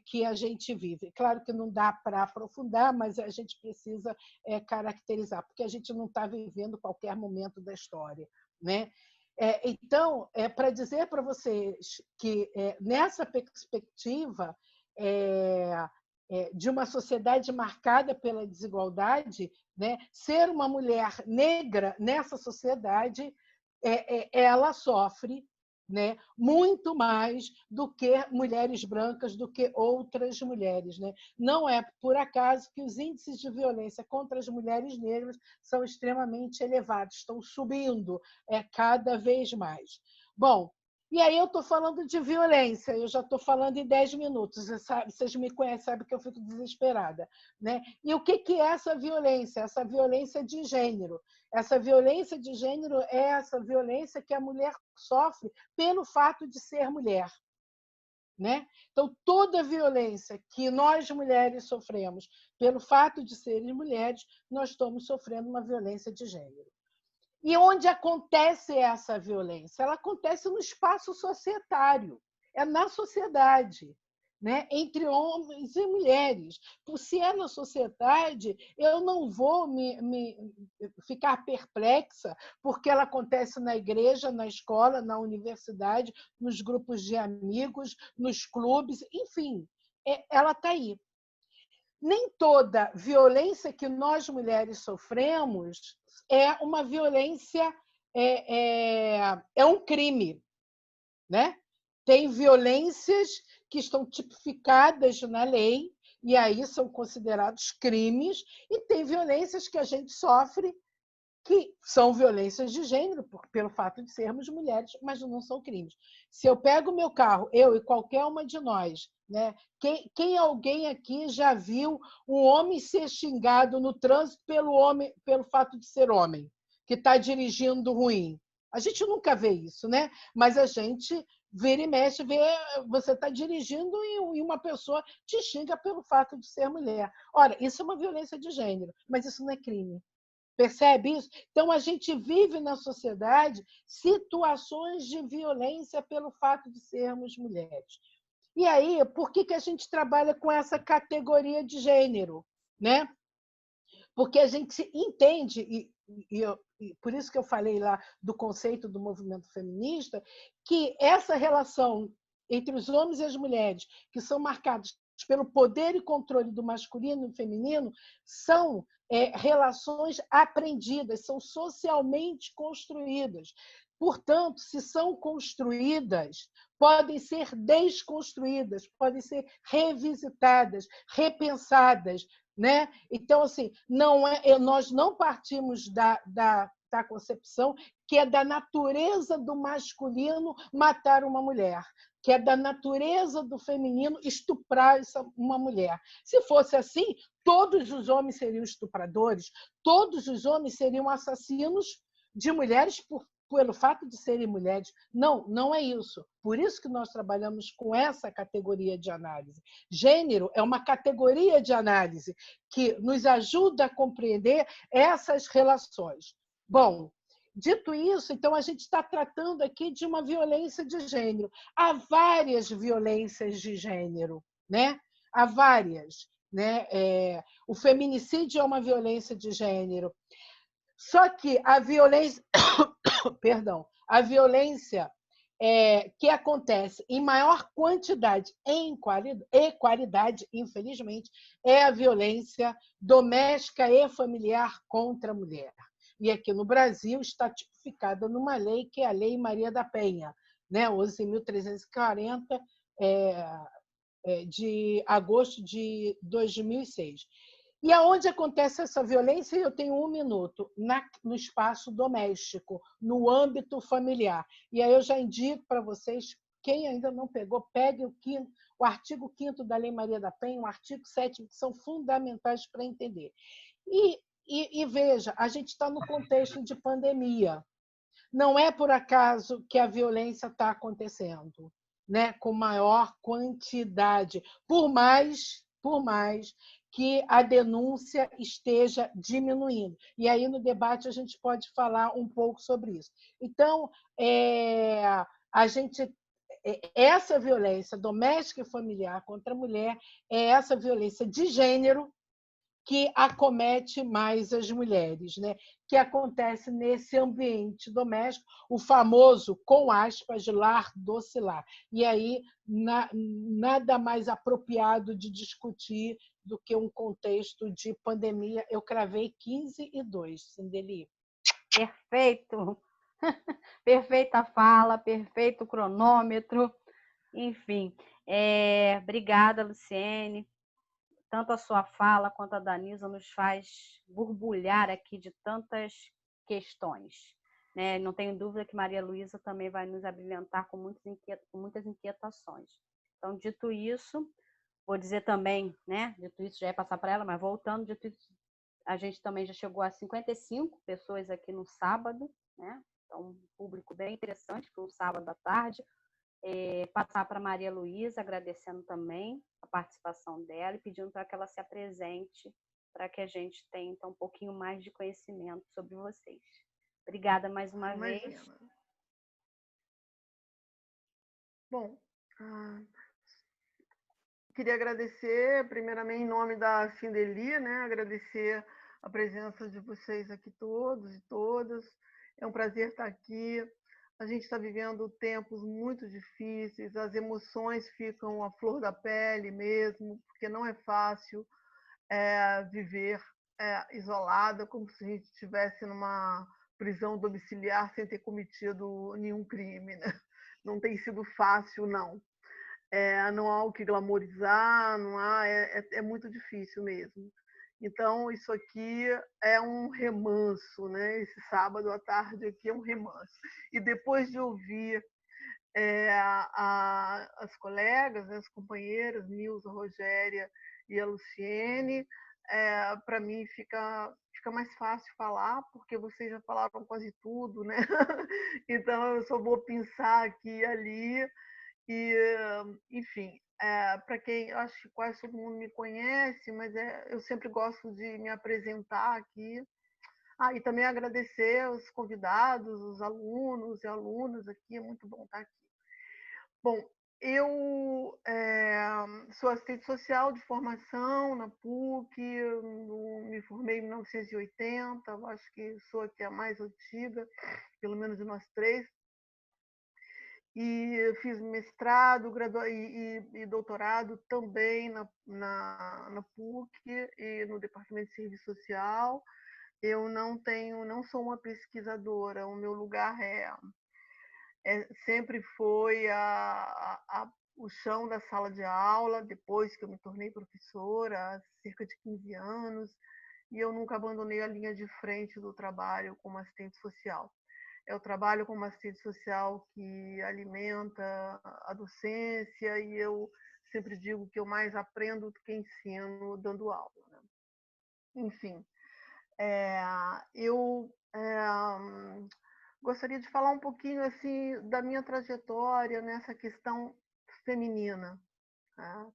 que a gente vive. Claro que não dá para aprofundar, mas a gente precisa caracterizar, porque a gente não está vivendo qualquer momento da história. Né? Então, para dizer para vocês que, nessa perspectiva de uma sociedade marcada pela desigualdade, né, ser uma mulher negra nessa sociedade, ela sofre, né, muito mais do que mulheres brancas, do que outras mulheres. Né? Não é por acaso que os índices de violência contra as mulheres negras são extremamente elevados, estão subindo cada vez mais. Bom, e aí eu estou falando de violência, eu já estou falando em 10 minutos, vocês me conhecem, sabem que eu fico desesperada. Né? E o que é essa violência? Essa violência de gênero. Essa violência de gênero é essa violência que a mulher sofre pelo fato de ser mulher. Né? Então, toda violência que nós mulheres sofremos pelo fato de serem mulheres, nós estamos sofrendo uma violência de gênero. E onde acontece essa violência? Ela acontece no espaço societário, é na sociedade. Né? Entre homens e mulheres. Por se é na sociedade, eu não vou me ficar perplexa, porque ela acontece na igreja, na escola, na universidade, nos grupos de amigos, nos clubes, enfim, ela está aí. Nem toda violência que nós mulheres sofremos é uma violência, é um crime. Né? Tem violências que estão tipificadas na lei, e aí são considerados crimes, e tem violências que a gente sofre que são violências de gênero, pelo fato de sermos mulheres, mas não são crimes. Se eu pego o meu carro, eu e qualquer uma de nós, né? Quem alguém aqui já viu um homem ser xingado no trânsito pelo fato de ser homem, que está dirigindo ruim? A gente nunca vê isso, né? Mas a gente vira e mexe, vê, você está dirigindo e uma pessoa te xinga pelo fato de ser mulher. Ora, isso é uma violência de gênero, mas isso não é crime. Percebe isso? Então, a gente vive na sociedade situações de violência pelo fato de sermos mulheres. E aí, por que a gente trabalha com essa categoria de gênero, né? Porque a gente entende, e por isso que eu falei lá do conceito do movimento feminista, que essa relação entre os homens e as mulheres, que são marcados pelo poder e controle do masculino e feminino, são relações aprendidas, são socialmente construídas. Portanto, se são construídas, podem ser desconstruídas, podem ser revisitadas, repensadas, né? Então, assim, nós não partimos da concepção que é da natureza do masculino matar uma mulher, que é da natureza do feminino estuprar uma mulher. Se fosse assim, todos os homens seriam estupradores, todos os homens seriam assassinos de mulheres pelo fato de serem mulheres. Não, não é isso. Por isso que nós trabalhamos com essa categoria de análise. Gênero é uma categoria de análise que nos ajuda a compreender essas relações. Bom, dito isso, então a gente está tratando aqui de uma violência de gênero. Há várias violências de gênero, né? Há várias, né? O feminicídio é uma violência de gênero. Só que a violência, perdão, a violência que acontece em maior quantidade e qualidade, infelizmente, é a violência doméstica e familiar contra a mulher. E aqui no Brasil está tipificada numa lei que é a Lei Maria da Penha, né? 11.340, de agosto de 2006. E aonde acontece essa violência? Eu tenho 1 minuto, no espaço doméstico, no âmbito familiar. E aí eu já indico para vocês, quem ainda não pegou, pegue o artigo 5º da Lei Maria da Penha, o artigo 7º, que são fundamentais para entender. E veja, a gente está no contexto de pandemia. Não é por acaso que a violência está acontecendo, né? Com maior quantidade, por mais que a denúncia esteja diminuindo. E aí, no debate, a gente pode falar um pouco sobre isso. Então, essa violência doméstica e familiar contra a mulher é essa violência de gênero que acomete mais as mulheres, né? Que acontece nesse ambiente doméstico, o famoso, com aspas, lar docilar. E aí, nada mais apropriado de discutir do que um contexto de pandemia. Eu cravei 15:02, Cindeli. Perfeito. Perfeita fala, perfeito cronômetro. Enfim, obrigada, Luciene. Tanto a sua fala quanto a da Nilza nos faz borbulhar aqui de tantas questões, né? Não tenho dúvida que Maria Luísa também vai nos abrilhantar com muitas inquietações. Então, dito isso, vou dizer também, né? Dito isso, já ia passar para ela, mas voltando, dito isso, a gente também já chegou a 55 pessoas aqui no sábado, né? Então, um público bem interessante para um sábado à tarde. Passar para Maria Luísa, agradecendo também a participação dela e pedindo para que ela se apresente, para que a gente tenha então, um pouquinho mais de conhecimento sobre vocês. Obrigada mais uma vez. Bom, queria agradecer, primeiramente, em nome da Cindeli, né? Agradecer a presença de vocês aqui todos e todas. É um prazer estar aqui. A gente está vivendo tempos muito difíceis, as emoções ficam à flor da pele mesmo, porque não é fácil viver isolada, como se a gente estivesse numa prisão domiciliar sem ter cometido nenhum crime, né? Não tem sido fácil, não. Não há o que glamorizar, não há, é muito difícil mesmo. Então, isso aqui é um remanso, né? Esse sábado à tarde aqui é um remanso. E depois de ouvir as colegas, né, as companheiras, Nilza, Rogéria e a Luciene, para mim fica mais fácil falar, porque vocês já falaram quase tudo, né? Então, eu só vou pensar aqui e ali. E, enfim, para quem, acho que quase todo mundo me conhece, mas eu sempre gosto de me apresentar aqui. E também agradecer os convidados, os alunos e alunas aqui, é muito bom estar aqui. Bom, eu sou assistente social de formação na PUC, me formei em 1980, acho que sou aqui a mais antiga, pelo menos de nós três, e fiz mestrado e doutorado também na PUC e no Departamento de Serviço Social. Eu não sou uma pesquisadora, o meu lugar sempre foi o chão da sala de aula, depois que eu me tornei professora, há cerca de 15 anos, e eu nunca abandonei a linha de frente do trabalho como assistente social. É o trabalho como assistente social que alimenta a docência, e eu sempre digo que eu mais aprendo do que ensino dando aula, né? Enfim, eu gostaria de falar um pouquinho assim da minha trajetória nessa questão feminina, né?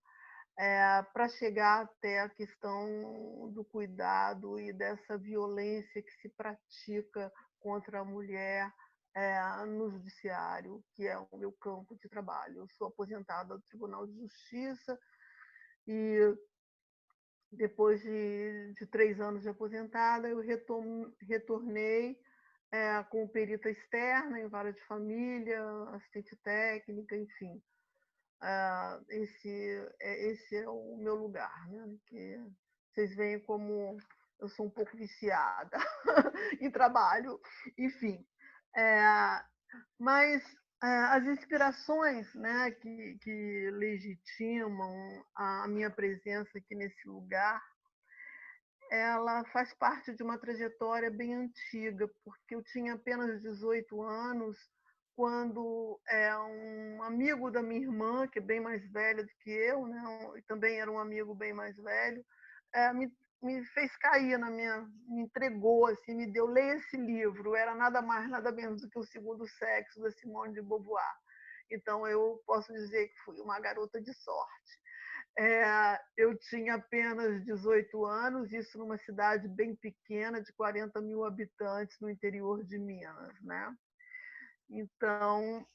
Para chegar até a questão do cuidado e dessa violência que se pratica contra a mulher no judiciário, que é o meu campo de trabalho. Eu sou aposentada do Tribunal de Justiça e depois de 3 anos de aposentada, eu retornei como perita externa em vara de família, assistente técnica, enfim. Esse é o meu lugar, né? Que vocês veem como eu sou um pouco viciada em trabalho, enfim. Mas as inspirações, né, que legitimam a minha presença aqui nesse lugar, ela faz parte de uma trajetória bem antiga, porque eu tinha apenas 18 anos quando um amigo da minha irmã, que é bem mais velha do que eu, né, e também era um amigo bem mais velho, me fez cair me entregou, assim, me deu, leia esse livro, era nada mais, nada menos do que O Segundo Sexo, da Simone de Beauvoir. Então, eu posso dizer que fui uma garota de sorte. Eu tinha apenas 18 anos, isso numa cidade bem pequena, de 40 mil habitantes, no interior de Minas, né? Então,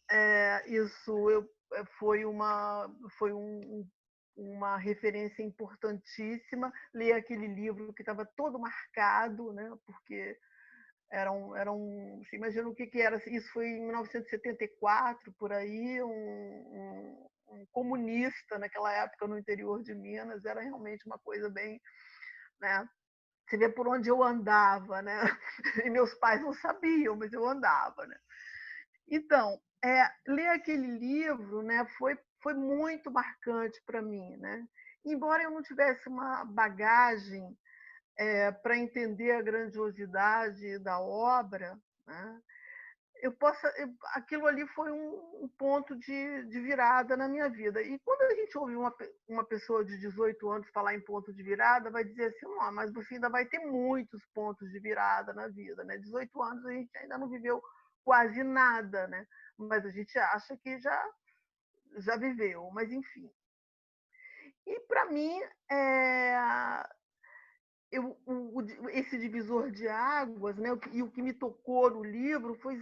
foi uma referência importantíssima. Li aquele livro que estava todo marcado, né? Porque você imagina o que era. Isso foi em 1974, por aí, um comunista naquela época no interior de Minas, era realmente uma coisa bem, né? Você vê por onde eu andava, né? E meus pais não sabiam, mas eu andava, né? Então, ler aquele livro, né, foi muito marcante para mim, né? Embora eu não tivesse uma bagagem para entender a grandiosidade da obra, né? Aquilo ali foi um ponto de virada na minha vida. E quando a gente ouve uma pessoa de 18 anos falar em ponto de virada, vai dizer assim, mas você ainda vai ter muitos pontos de virada na vida, né? 18 anos a gente ainda não viveu quase nada, né? Mas a gente acha que já viveu, mas enfim. E para mim, esse divisor de águas, né? E o que me tocou no livro foi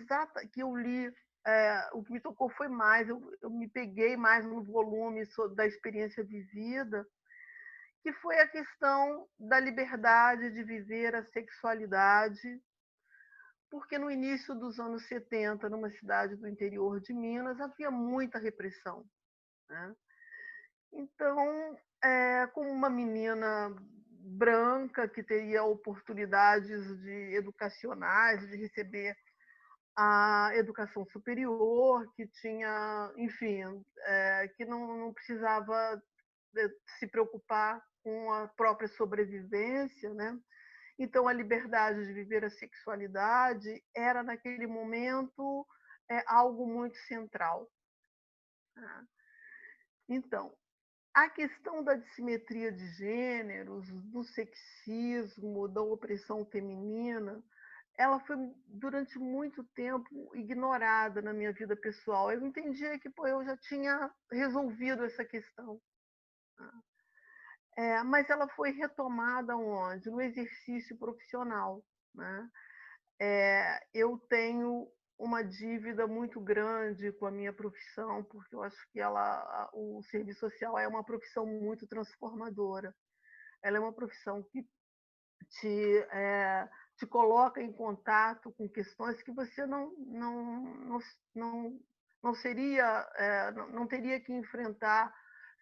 que eu li. O que me tocou foi mais, eu me peguei mais no volume da experiência vivida, que foi a questão da liberdade de viver a sexualidade, porque no início dos anos 70, numa cidade do interior de Minas, havia muita repressão, né? Então, como uma menina branca que teria oportunidades educacionais, de receber a educação superior, que tinha, enfim, que não precisava se preocupar com a própria sobrevivência, né? Então, a liberdade de viver a sexualidade era, naquele momento, algo muito central. Né? Então, a questão da dissimetria de gêneros, do sexismo, da opressão feminina, ela foi durante muito tempo ignorada na minha vida pessoal. Eu entendia que eu já tinha resolvido essa questão. Mas ela foi retomada onde? No exercício profissional. Né? Eu tenho uma dívida muito grande com a minha profissão, porque eu acho que o serviço social é uma profissão muito transformadora. Ela é uma profissão que te coloca em contato com questões que você não seria, não teria que enfrentar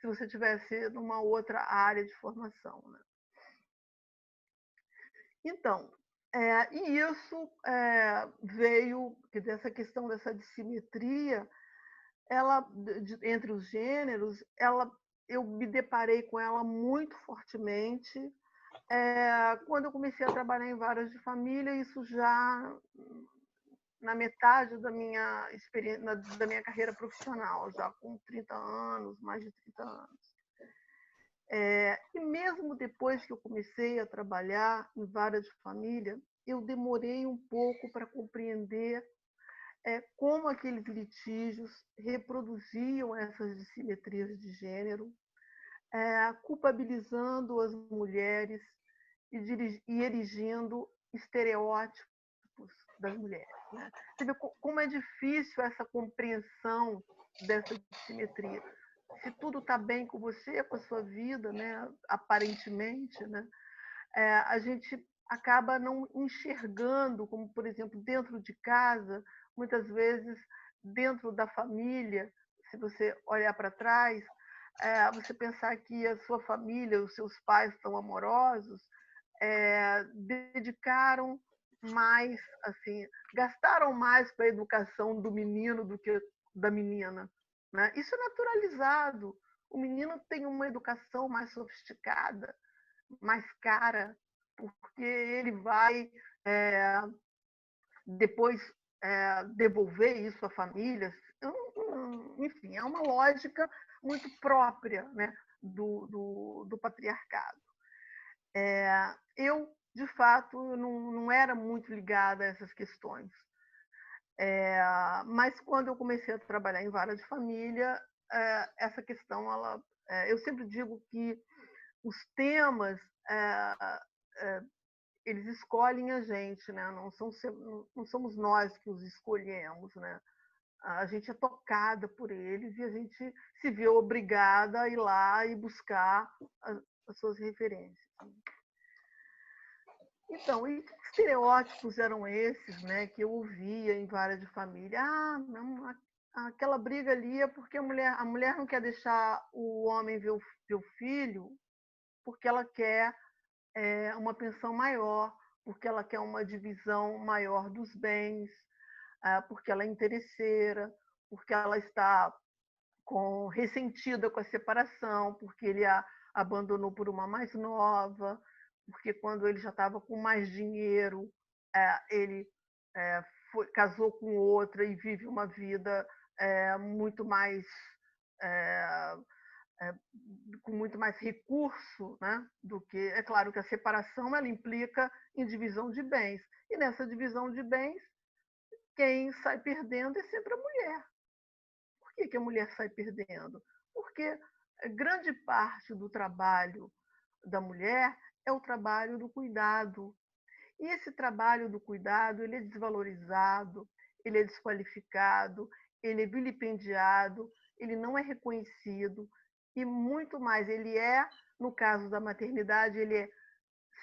se você tivesse numa outra área de formação, né? Então, e isso veio, quer dizer, essa questão dessa dissimetria, entre os gêneros, eu me deparei com ela muito fortemente quando eu comecei a trabalhar em varas de família, isso já na metade da minha experiência, da minha carreira profissional, já com 30 anos, mais de 30 anos. E mesmo depois que eu comecei a trabalhar em vara de família, eu demorei um pouco para compreender como aqueles litígios reproduziam essas dissimetrias de gênero, culpabilizando as mulheres e erigindo estereótipos das mulheres, né? Você vê como é difícil essa compreensão dessa dissimetria. Se tudo está bem com você, com a sua vida, né, aparentemente, né, a gente acaba não enxergando, como, por exemplo, dentro de casa, muitas vezes, dentro da família, se você olhar para trás, você pensar que a sua família, os seus pais são amorosos, dedicaram mais, assim, gastaram mais para a educação do menino do que da menina, né? Isso é naturalizado. O menino tem uma educação mais sofisticada, mais cara, porque ele vai depois devolver isso à família. Enfim, é uma lógica muito própria, né, do patriarcado. Eu, de fato, não era muito ligada a essas questões. Mas quando eu comecei a trabalhar em vara de família, essa questão, eu sempre digo que os temas, eles escolhem a gente, né? Não somos nós que os escolhemos, né? A gente é tocada por eles e a gente se vê obrigada a ir lá e buscar as suas referências. Então, e que estereótipos eram esses, né, que eu ouvia em vara de família? Não, aquela briga ali é porque a mulher não quer deixar o homem ver o filho porque ela quer uma pensão maior, porque ela quer uma divisão maior dos bens, porque ela é interesseira, porque ela está ressentida com a separação, porque ele a abandonou por uma mais nova, porque quando ele já estava com mais dinheiro, ele casou com outra e vive uma vida muito mais com muito mais recurso, né, do que... É claro que a separação ela implica em divisão de bens, e nessa divisão de bens, quem sai perdendo é sempre a mulher. Por que a mulher sai perdendo? Porque grande parte do trabalho da mulher é o trabalho do cuidado. E esse trabalho do cuidado, ele é desvalorizado, ele é desqualificado, ele é vilipendiado, ele não é reconhecido, e muito mais, no caso da maternidade, ele é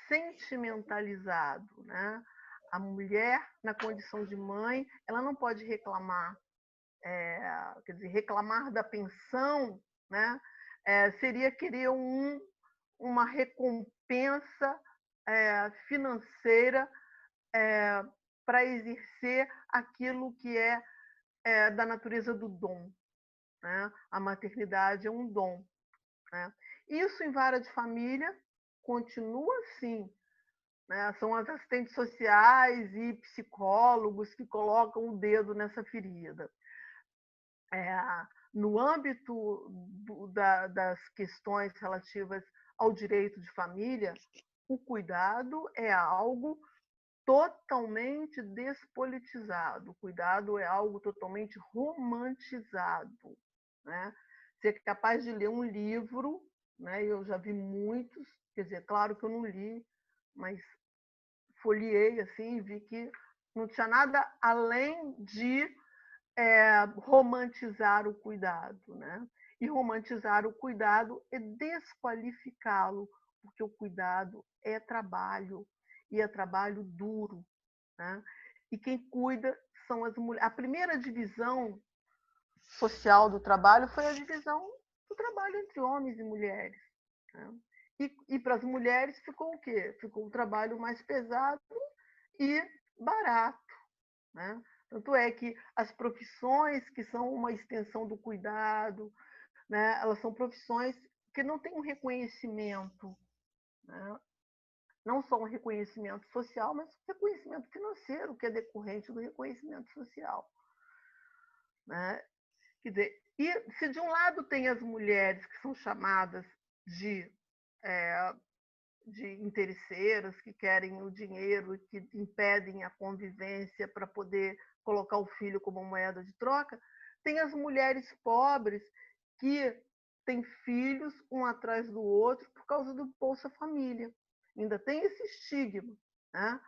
sentimentalizado, né? A mulher, na condição de mãe, ela não pode reclamar, quer dizer, reclamar da pensão, né? Seria querer uma recompensa financeira para exercer aquilo que é da natureza do dom, né? A maternidade é um dom, né? Isso em vara de família continua assim, né? São as assistentes sociais e psicólogos que colocam o dedo nessa ferida. No âmbito das questões relativas ao direito de família, o cuidado é algo totalmente despolitizado, o cuidado é algo totalmente romantizado, né? Você é capaz de ler um livro, né? Eu já vi muitos, quer dizer, claro que eu não li, mas folheei assim e vi que Não tinha nada além de romantizar o cuidado, né? E romantizar o cuidado é desqualificá-lo, porque o cuidado é trabalho, e é trabalho duro, né? E quem cuida são as mulheres. A primeira divisão social do trabalho foi a divisão do trabalho entre homens e mulheres, né? E para as mulheres ficou o quê? Ficou o trabalho mais pesado e barato, né? Tanto é que as profissões que são uma extensão do cuidado, né, elas são profissões que não têm um reconhecimento, né? Não só um reconhecimento social, mas um reconhecimento financeiro, que é decorrente do reconhecimento social, né? Quer dizer, e se de um lado tem as mulheres que são chamadas de, de interesseiras, que querem o dinheiro, que impedem a convivência para poder colocar o filho como moeda de troca, tem as mulheres pobres que têm filhos um atrás do outro por causa do Bolsa Família. Ainda tem esse estigma, né?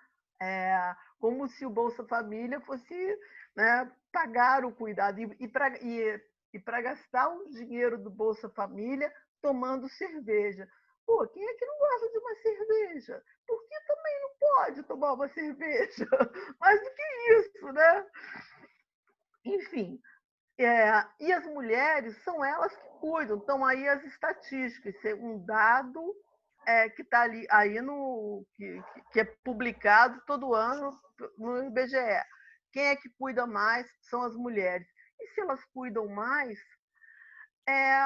Como se o Bolsa Família fosse, né, pagar o cuidado e para gastar o dinheiro do Bolsa Família tomando cerveja. Pô, quem é que não gosta de uma cerveja? Por que também não pode tomar uma cerveja? Mais do que isso, né? Enfim, e as mulheres são elas que cuidam. Então, aí as estatísticas, um dado que está ali aí que é publicado todo ano no IBGE. Quem é que cuida mais são as mulheres. E se elas cuidam mais, é,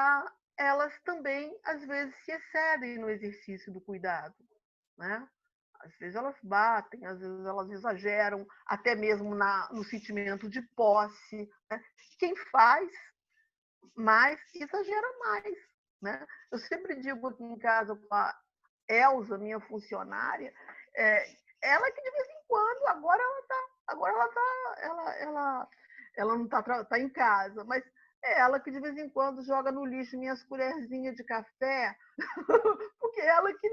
elas também, às vezes, se excedem no exercício do cuidado, né? Às vezes elas batem, às vezes elas exageram, até mesmo no sentimento de posse, né? Quem faz mais, exagera mais, né? Eu sempre digo aqui em casa com a Elza, minha funcionária, ela que de vez em quando, ela não está em casa, mas é ela que de vez em quando joga no lixo minhas colherzinhas de café, porque ela que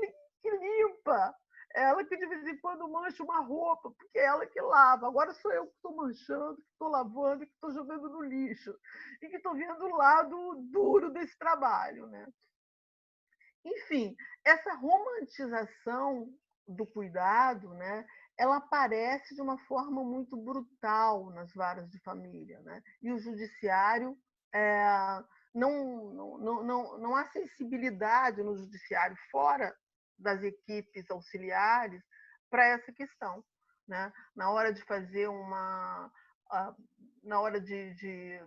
limpa, ela que de vez em quando mancha uma roupa, porque ela que lava. Agora sou eu que estou manchando, que estou lavando, que estou jogando no lixo, e que estou vendo o lado duro desse trabalho, né? Enfim, essa romantização do cuidado, né, ela aparece de uma forma muito brutal nas varas de família, né? E o judiciário não há sensibilidade no judiciário fora das equipes auxiliares para essa questão, né? Na hora de fazer na hora de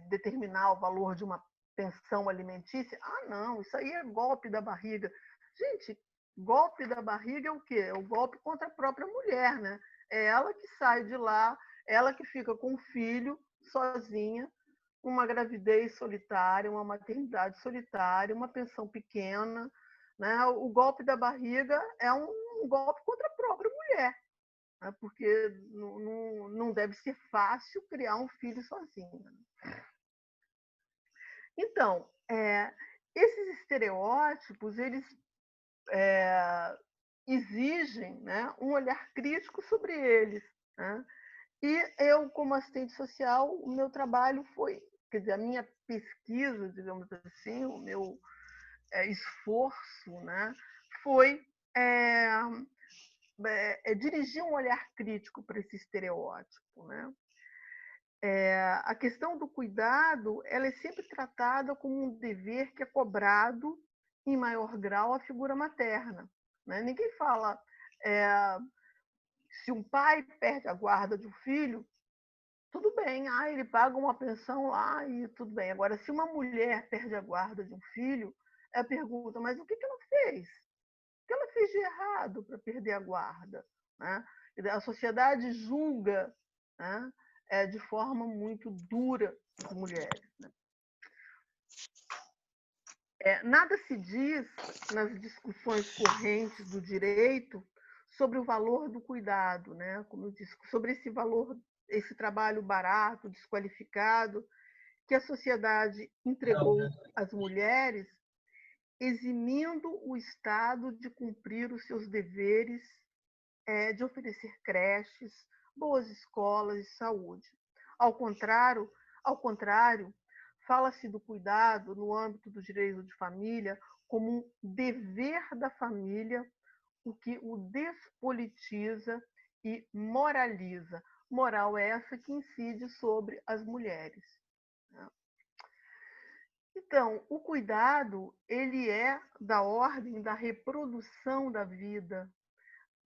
determinar o valor de uma pensão alimentícia, não, isso aí é golpe da barriga. Gente, golpe da barriga é o quê? É o golpe contra a própria mulher, né? É ela que sai de lá, ela que fica com o filho sozinha, uma gravidez solitária, uma maternidade solitária, uma pensão pequena, né? O golpe da barriga é um golpe contra a própria mulher, né? Porque não deve ser fácil criar um filho sozinha. Então, esses estereótipos, eles exigem, né, um olhar crítico sobre eles, né? E eu, como assistente social, o meu trabalho foi, quer dizer, a minha pesquisa, digamos assim, o meu esforço, né, foi dirigir um olhar crítico para esse estereótipo, né? A questão do cuidado, ela é sempre tratada como um dever que é cobrado em maior grau à figura materna, né? Ninguém fala se um pai perde a guarda de um filho, tudo bem, ele paga uma pensão lá e tudo bem. Agora, se uma mulher perde a guarda de um filho, é a pergunta, mas o que ela fez? O que ela fez de errado para perder a guarda, né? A sociedade julga, né, de forma muito dura as mulheres, né? Nada se diz nas discussões correntes do direito sobre o valor do cuidado, né? Como eu disse, sobre esse valor, esse trabalho barato, desqualificado, que a sociedade entregou às mulheres, eximindo o Estado de cumprir os seus deveres de oferecer creches, boas escolas e saúde. Ao contrário, fala-se do cuidado no âmbito do direito de família como um dever da família, o que o despolitiza e moraliza. Moral essa que incide sobre as mulheres. Então, o cuidado, ele é da ordem da reprodução da vida,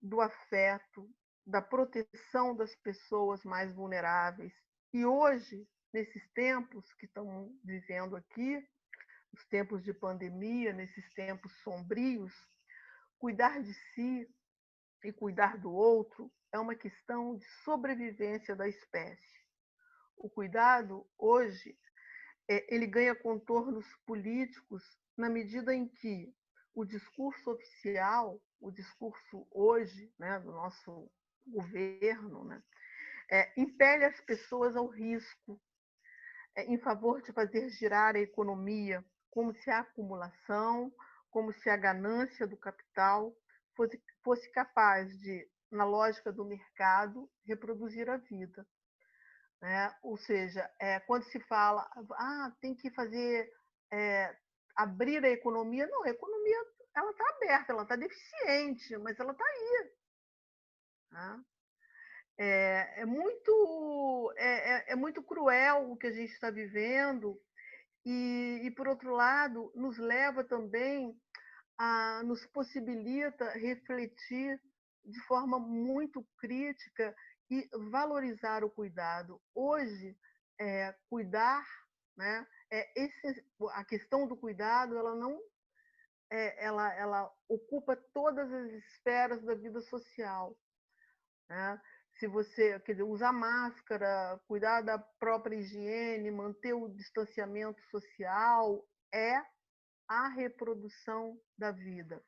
do afeto, da proteção das pessoas mais vulneráveis. E hoje, nesses tempos que estamos vivendo aqui, os tempos de pandemia, nesses tempos sombrios, cuidar de si e cuidar do outro é uma questão de sobrevivência da espécie. O cuidado, hoje, ele ganha contornos políticos na medida em que o discurso oficial, o discurso hoje, né, do nosso governo, né, impele as pessoas ao risco, em favor de fazer girar a economia, como se a acumulação, como se a ganância do capital fosse capaz de, na lógica do mercado, reproduzir a vida. Ou seja, quando se fala, tem que fazer, abrir a economia, não, a economia ela está aberta, ela está deficiente, mas ela está aí. É muito cruel o que a gente está vivendo e, por outro lado, nos leva também nos possibilita refletir de forma muito crítica e valorizar o cuidado. Hoje, cuidar, né, a questão do cuidado, ela não ela ocupa todas as esferas da vida social, né? Se você, quer dizer, usar máscara, cuidar da própria higiene, manter o distanciamento social, é a reprodução da vida.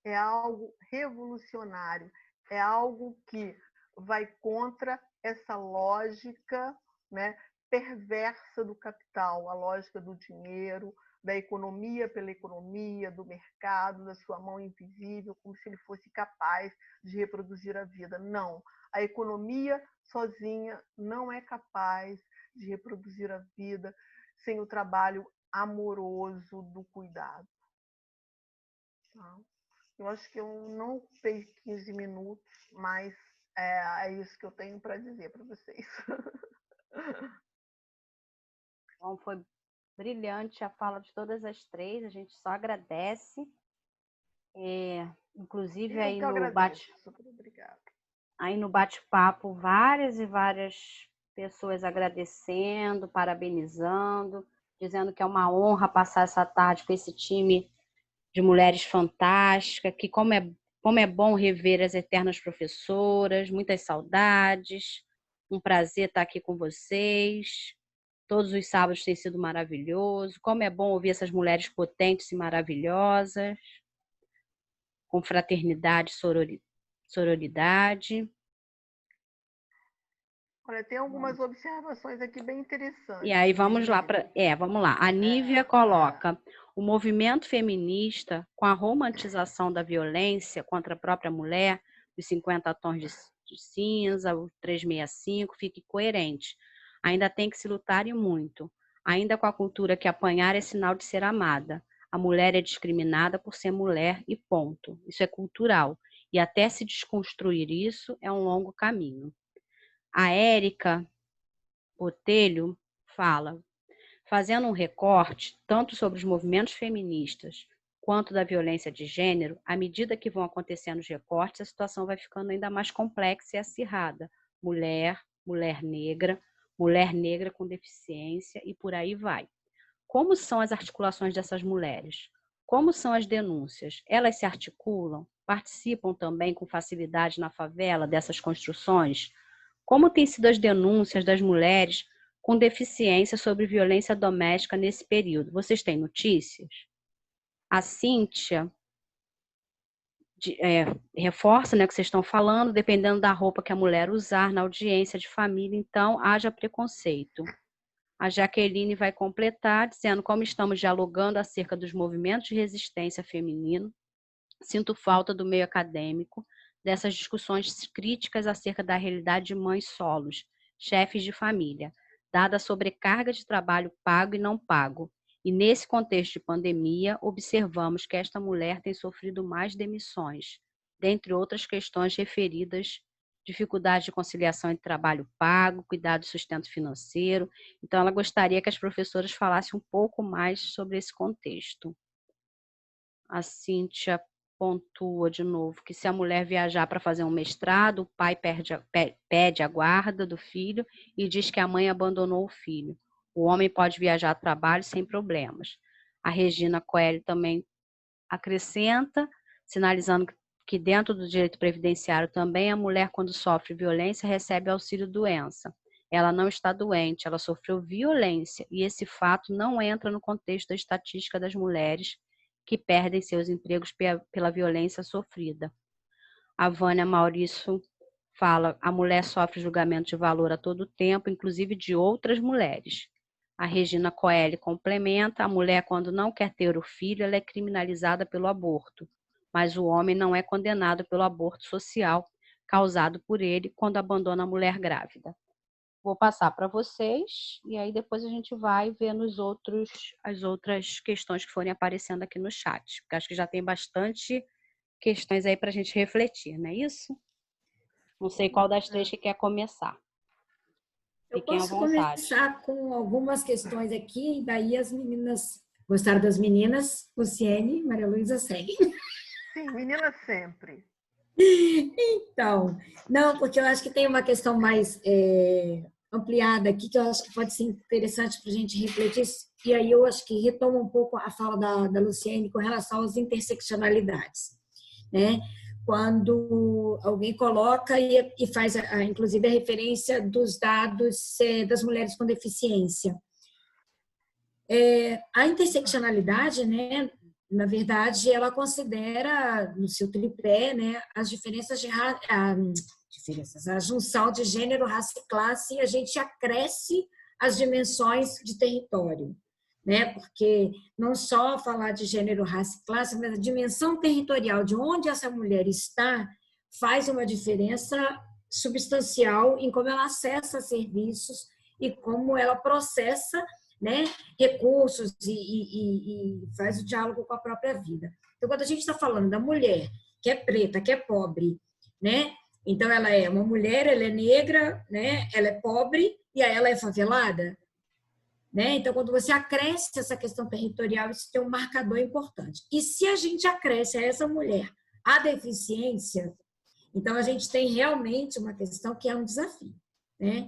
É algo revolucionário, é algo que vai contra essa lógica, né, perversa do capital, a lógica do dinheiro, da economia pela economia, do mercado, da sua mão invisível, como se ele fosse capaz de reproduzir a vida. Não, a economia sozinha não é capaz de reproduzir a vida sem o trabalho amoroso do cuidado. Eu acho que eu não ocupei 15 minutos, mas é isso que eu tenho para dizer para vocês. Bom, foi brilhante a fala de todas as três, a gente só agradece. Inclusive, aí no bate-papo, várias e várias pessoas agradecendo, parabenizando, dizendo que é uma honra passar essa tarde com esse time de mulheres fantásticas, que como é bom rever as eternas professoras, muitas saudades, um prazer estar aqui com vocês. Todos os sábados tem sido maravilhoso. Como é bom ouvir essas mulheres potentes e maravilhosas, com fraternidade, sororidade. Olha, tem algumas observações aqui bem interessantes. E aí vamos lá. A Nívia coloca: o movimento feminista, com a romantização da violência contra a própria mulher, os 50 tons de cinza, o 365, fique coerente. Ainda tem que se lutar e muito. Ainda com a cultura que apanhar é sinal de ser amada. A mulher é discriminada por ser mulher e ponto. Isso é cultural. E até se desconstruir isso é um longo caminho. A Érica Botelho fala: fazendo um recorte tanto sobre os movimentos feministas quanto da violência de gênero, à medida que vão acontecendo os recortes, a situação vai ficando ainda mais complexa e acirrada. Mulher negra com deficiência e por aí vai. Como são as articulações dessas mulheres? Como são as denúncias? Elas se articulam? Participam também com facilidade na favela dessas construções? Como têm sido as denúncias das mulheres com deficiência sobre violência doméstica nesse período? Vocês têm notícias? A Cíntia reforça, né, que vocês estão falando, dependendo da roupa que a mulher usar na audiência de família, então haja preconceito. A Jaqueline vai completar, dizendo: como estamos dialogando acerca dos movimentos de resistência feminino, sinto falta do meio acadêmico dessas discussões críticas acerca da realidade de mães solos, chefes de família, dada a sobrecarga de trabalho pago e não pago. E nesse contexto de pandemia, observamos que esta mulher tem sofrido mais demissões, dentre outras questões referidas, dificuldade de conciliação entre trabalho pago, cuidado e sustento financeiro. Então, ela gostaria que as professoras falassem um pouco mais sobre esse contexto. A Cíntia pontua de novo que se a mulher viajar para fazer um mestrado, o pai pede a guarda do filho e diz que a mãe abandonou o filho. O homem pode viajar a trabalho sem problemas. A Regina Coelho também acrescenta, sinalizando que dentro do direito previdenciário também a mulher, quando sofre violência, recebe auxílio-doença. Ela não está doente, ela sofreu violência e esse fato não entra no contexto da estatística das mulheres que perdem seus empregos pela violência sofrida. A Vânia Maurício fala, a mulher sofre julgamento de valor a todo tempo, inclusive de outras mulheres. A Regina Coelho complementa, a mulher, quando não quer ter o filho, ela é criminalizada pelo aborto, mas o homem não é condenado pelo aborto social causado por ele quando abandona a mulher grávida. Vou passar para vocês e aí depois a gente vai ver as outras questões que forem aparecendo aqui no chat, porque acho que já tem bastante questões aí para a gente refletir, não é isso? Não sei qual das três que quer começar. Eu Fiquem à posso vontade. começar com algumas questões aqui, e daí as meninas gostaram das meninas, Luciene, Maria Luísa segue. Sim, meninas sempre. Então, não, porque eu acho que tem uma questão mais ampliada aqui, que eu acho que pode ser interessante para a gente refletir, e aí eu acho que retoma um pouco a fala da Luciene com relação às interseccionalidades, né? Quando alguém coloca e faz, inclusive, a referência dos dados das mulheres com deficiência. A interseccionalidade, né, na verdade, ela considera no seu tripé, né, as diferenças a junção de gênero, raça e classe, e a gente acresce as dimensões de território, né? Porque não só falar de gênero, raça e classe, mas a dimensão territorial de onde essa mulher está faz uma diferença substancial em como ela acessa serviços e como ela processa, né, recursos e faz o diálogo com a própria vida. Então, quando a gente está falando da mulher que é preta, que é pobre, né? Então, ela é uma mulher, ela é negra, né? Ela é pobre e aí ela é favelada, né? Então, quando você acresce essa questão territorial, isso tem um marcador importante. E se a gente acresce a essa mulher a deficiência, então a gente tem realmente uma questão que é um desafio, né?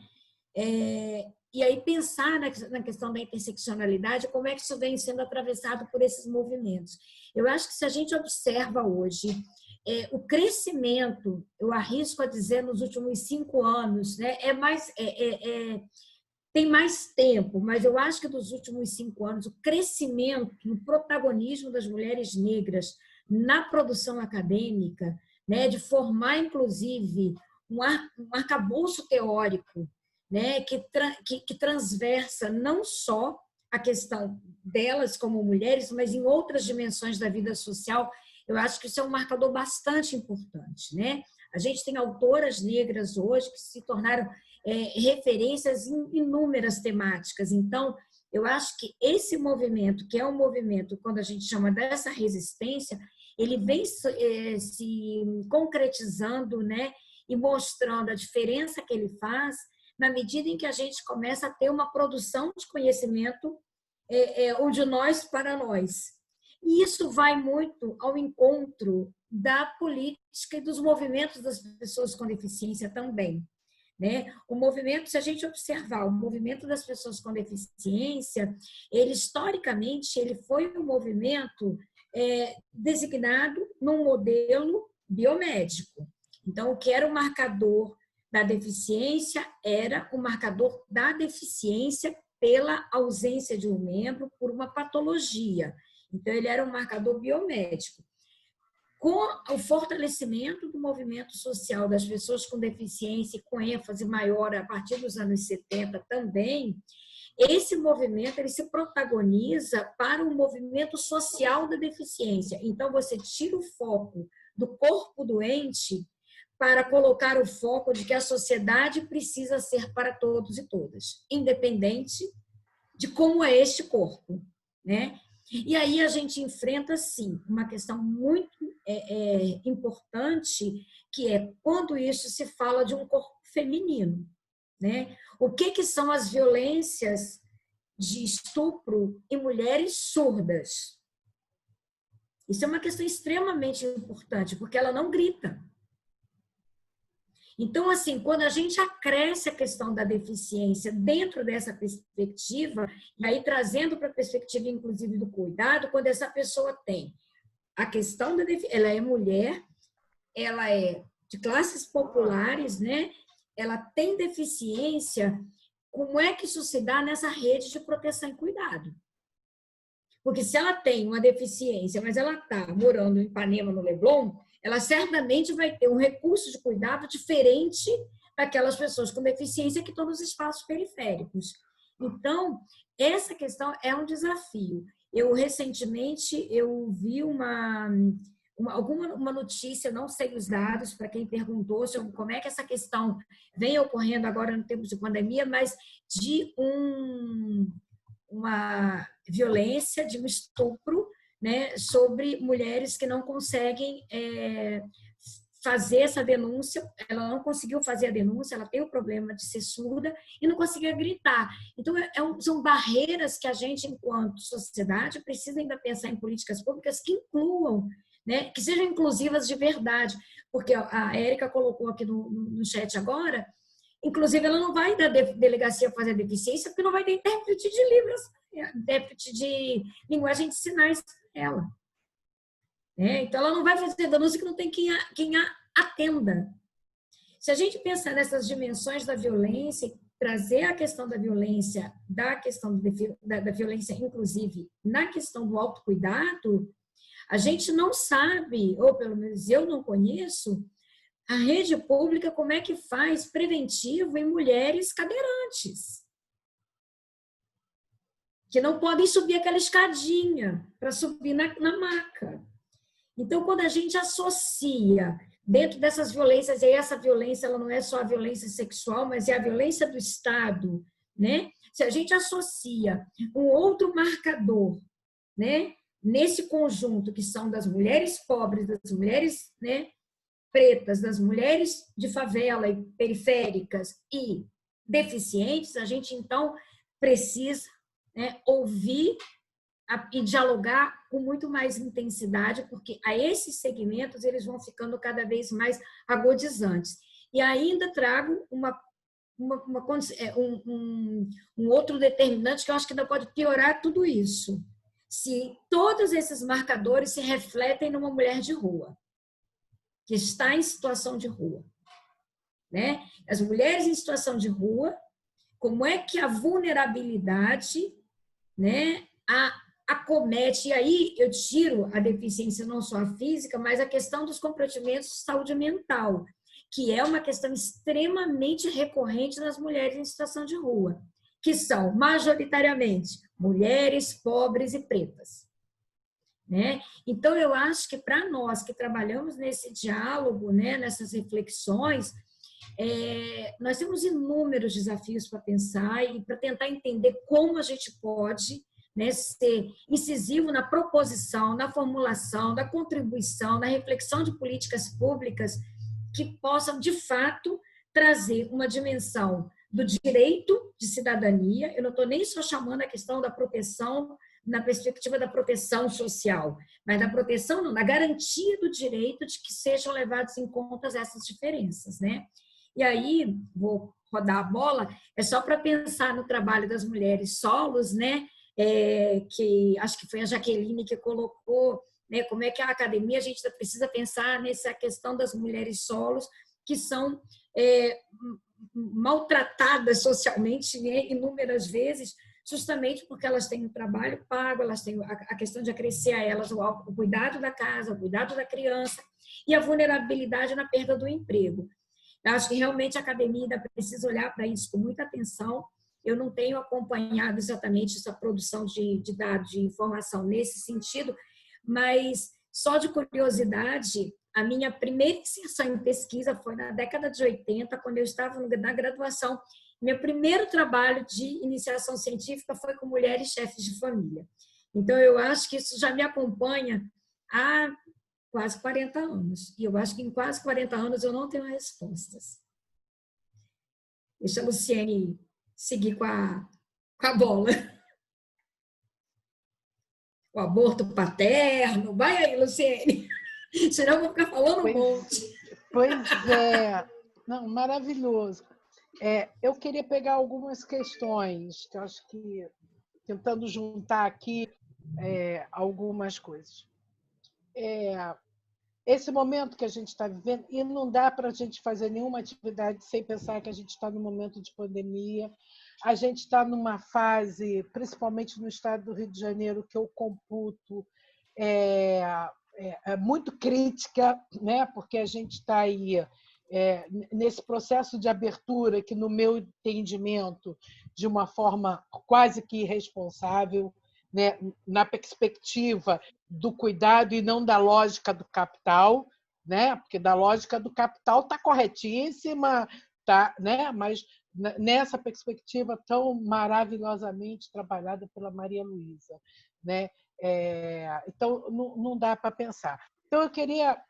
E aí pensar na questão da interseccionalidade, como é que isso vem sendo atravessado por esses movimentos. Eu acho que se a gente observa hoje o crescimento, eu arrisco a dizer, nos últimos 5 anos, né, tem mais tempo, mas eu acho que nos últimos 5 anos, o crescimento, o protagonismo das mulheres negras na produção acadêmica, né, de formar, inclusive, um arcabouço teórico, né, que transversa não só a questão delas como mulheres, mas em outras dimensões da vida social. Eu acho que isso é um marcador bastante importante, né? A gente tem autoras negras hoje que se tornaram referências em inúmeras temáticas. Então, eu acho que esse movimento, que é um movimento, quando a gente chama dessa resistência, ele vem se concretizando, né, e mostrando a diferença que ele faz na medida em que a gente começa a ter uma produção de conhecimento ou de nós para nós. E isso vai muito ao encontro da política e dos movimentos das pessoas com deficiência também, né? O movimento, se a gente observar o movimento das pessoas com deficiência, ele historicamente ele foi um movimento designado num modelo biomédico. Então, o que era o marcador da deficiência era o marcador da deficiência pela ausência de um membro por uma patologia. Então, ele era um marcador biomédico. Com o fortalecimento do movimento social das pessoas com deficiência, com ênfase maior a partir dos anos 70 também, esse movimento ele se protagoniza para um movimento social da deficiência. Então, você tira o foco do corpo doente para colocar o foco de que a sociedade precisa ser para todos e todas, independente de como é este corpo, né? E aí a gente enfrenta, sim, uma questão muito importante, que é quando isso se fala de um corpo feminino, né? O que são as violências de estupro em mulheres surdas? Isso é uma questão extremamente importante, porque ela não grita. Então, assim, quando a gente acresce a questão da deficiência dentro dessa perspectiva, e aí trazendo para a perspectiva, inclusive, do cuidado, quando essa pessoa tem a questão da deficiência, ela é mulher, ela é de classes populares, né? Ela tem deficiência, como é que isso se dá nessa rede de proteção e cuidado? Porque se ela tem uma deficiência, mas ela está morando em Ipanema, no Leblon, ela certamente vai ter um recurso de cuidado diferente daquelas pessoas com deficiência que estão nos espaços periféricos. Então, essa questão é um desafio. Recentemente, eu vi uma notícia, não sei os dados, para quem perguntou sobre como é que essa questão vem ocorrendo agora no tempo de pandemia, mas de uma violência, de um estupro, né, sobre mulheres que não conseguem fazer essa denúncia, ela não conseguiu fazer a denúncia, ela tem o problema de ser surda e não conseguia gritar. Então, são barreiras que a gente, enquanto sociedade, precisa ainda pensar em políticas públicas que incluam, né, que sejam inclusivas de verdade, porque a Érica colocou aqui no chat agora, inclusive ela não vai da delegacia fazer deficiência, porque não vai ter intérprete de Libras, intérprete de linguagem de sinais para ela. Então, ela não vai fazer denúncia que não tem quem a atenda. Se a gente pensar nessas dimensões da violência, trazer a questão da violência, da violência, inclusive, na questão do autocuidado, a gente não sabe, ou pelo menos eu não conheço, a rede pública como é que faz preventivo em mulheres cadeirantes, que não podem subir aquela escadinha para subir na maca. Então, quando a gente associa dentro dessas violências, e essa violência ela não é só a violência sexual, mas é a violência do Estado, né? Se a gente associa um outro marcador, né, nesse conjunto que são das mulheres pobres, das mulheres, né, pretas, das mulheres de favela e periféricas e deficientes, a gente então precisa, né, ouvir e dialogar com muito mais intensidade, porque a esses segmentos eles vão ficando cada vez mais agudizantes. E ainda trago um outro determinante que eu acho que ainda pode piorar tudo isso. Se todos esses marcadores se refletem numa mulher de rua, que está em situação de rua, né? As mulheres em situação de rua, como é que a vulnerabilidade, né, acomete, e aí eu tiro a deficiência não só a física, mas a questão dos comprometimentos de saúde mental, que é uma questão extremamente recorrente nas mulheres em situação de rua, que são majoritariamente mulheres pobres e pretas, né? Então, eu acho que para nós que trabalhamos nesse diálogo, né, nessas reflexões, nós temos inúmeros desafios para pensar e para tentar entender como a gente pode, né, ser incisivo na proposição, na formulação, na contribuição, na reflexão de políticas públicas que possam, de fato, trazer uma dimensão do direito de cidadania. Eu não estou nem só chamando a questão da proteção na perspectiva da proteção social, mas da proteção, não, da garantia do direito de que sejam levadas em conta essas diferenças, né? E aí, vou rodar a bola, é só para pensar no trabalho das mulheres solos, né? Que acho que foi a Jaqueline que colocou, né, como é que a academia, a gente precisa pensar nessa questão das mulheres solos, que são maltratadas socialmente, né, inúmeras vezes, justamente porque elas têm um trabalho pago, elas têm a questão de acrescer a elas o cuidado da casa, o cuidado da criança e a vulnerabilidade na perda do emprego. Eu acho que realmente a academia ainda precisa olhar para isso com muita atenção. Eu não tenho acompanhado exatamente essa produção de dados, de informação nesse sentido, mas só de curiosidade, a minha primeira inserção em pesquisa foi na década de 80, quando eu estava na graduação. Meu primeiro trabalho de iniciação científica foi com mulheres chefes de família. Então, eu acho que isso já me acompanha há quase 40 anos. E eu acho que em quase 40 anos eu não tenho respostas. Deixa a Luciene seguir com a bola. O aborto paterno. Vai aí, Luciene. Senão eu vou ficar falando um monte. Pois é. Não, maravilhoso. Eu queria pegar algumas questões, que eu acho que tentando juntar aqui algumas coisas. Esse momento que a gente está vivendo, e não dá para a gente fazer nenhuma atividade sem pensar que a gente está num momento de pandemia, a gente está numa fase, principalmente no estado do Rio de Janeiro, que eu computo muito crítica, né? Porque a gente está aí nesse processo de abertura que, no meu entendimento, de uma forma quase que irresponsável, né? Na perspectiva do cuidado e não da lógica do capital, né? Porque da lógica do capital está corretíssima, tá, né? Mas nessa perspectiva tão maravilhosamente trabalhada pela Maria Luísa, né? Então, não dá para pensar. Então, eu queria,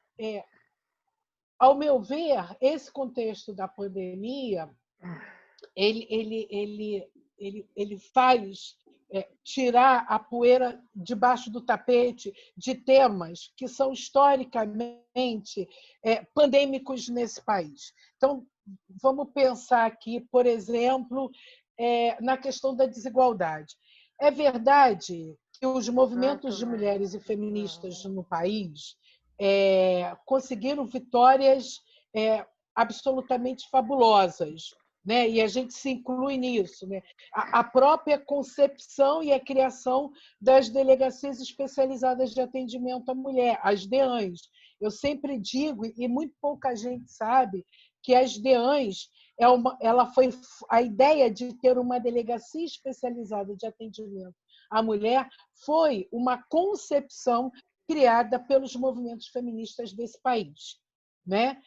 ao meu ver, esse contexto da pandemia, ele faz tirar a poeira debaixo do tapete de temas que são historicamente pandêmicos nesse país. Então, vamos pensar aqui, por exemplo, na questão da desigualdade. É verdade que os movimentos de mulheres e feministas no país conseguiram vitórias absolutamente fabulosas, né? E a gente se inclui nisso, né? A própria concepção e a criação das delegacias especializadas de atendimento à mulher, as DEANs. Eu sempre digo, e muito pouca gente sabe, que as DEANs a ideia de ter uma delegacia especializada de atendimento à mulher foi uma concepção criada pelos movimentos feministas desse país, né?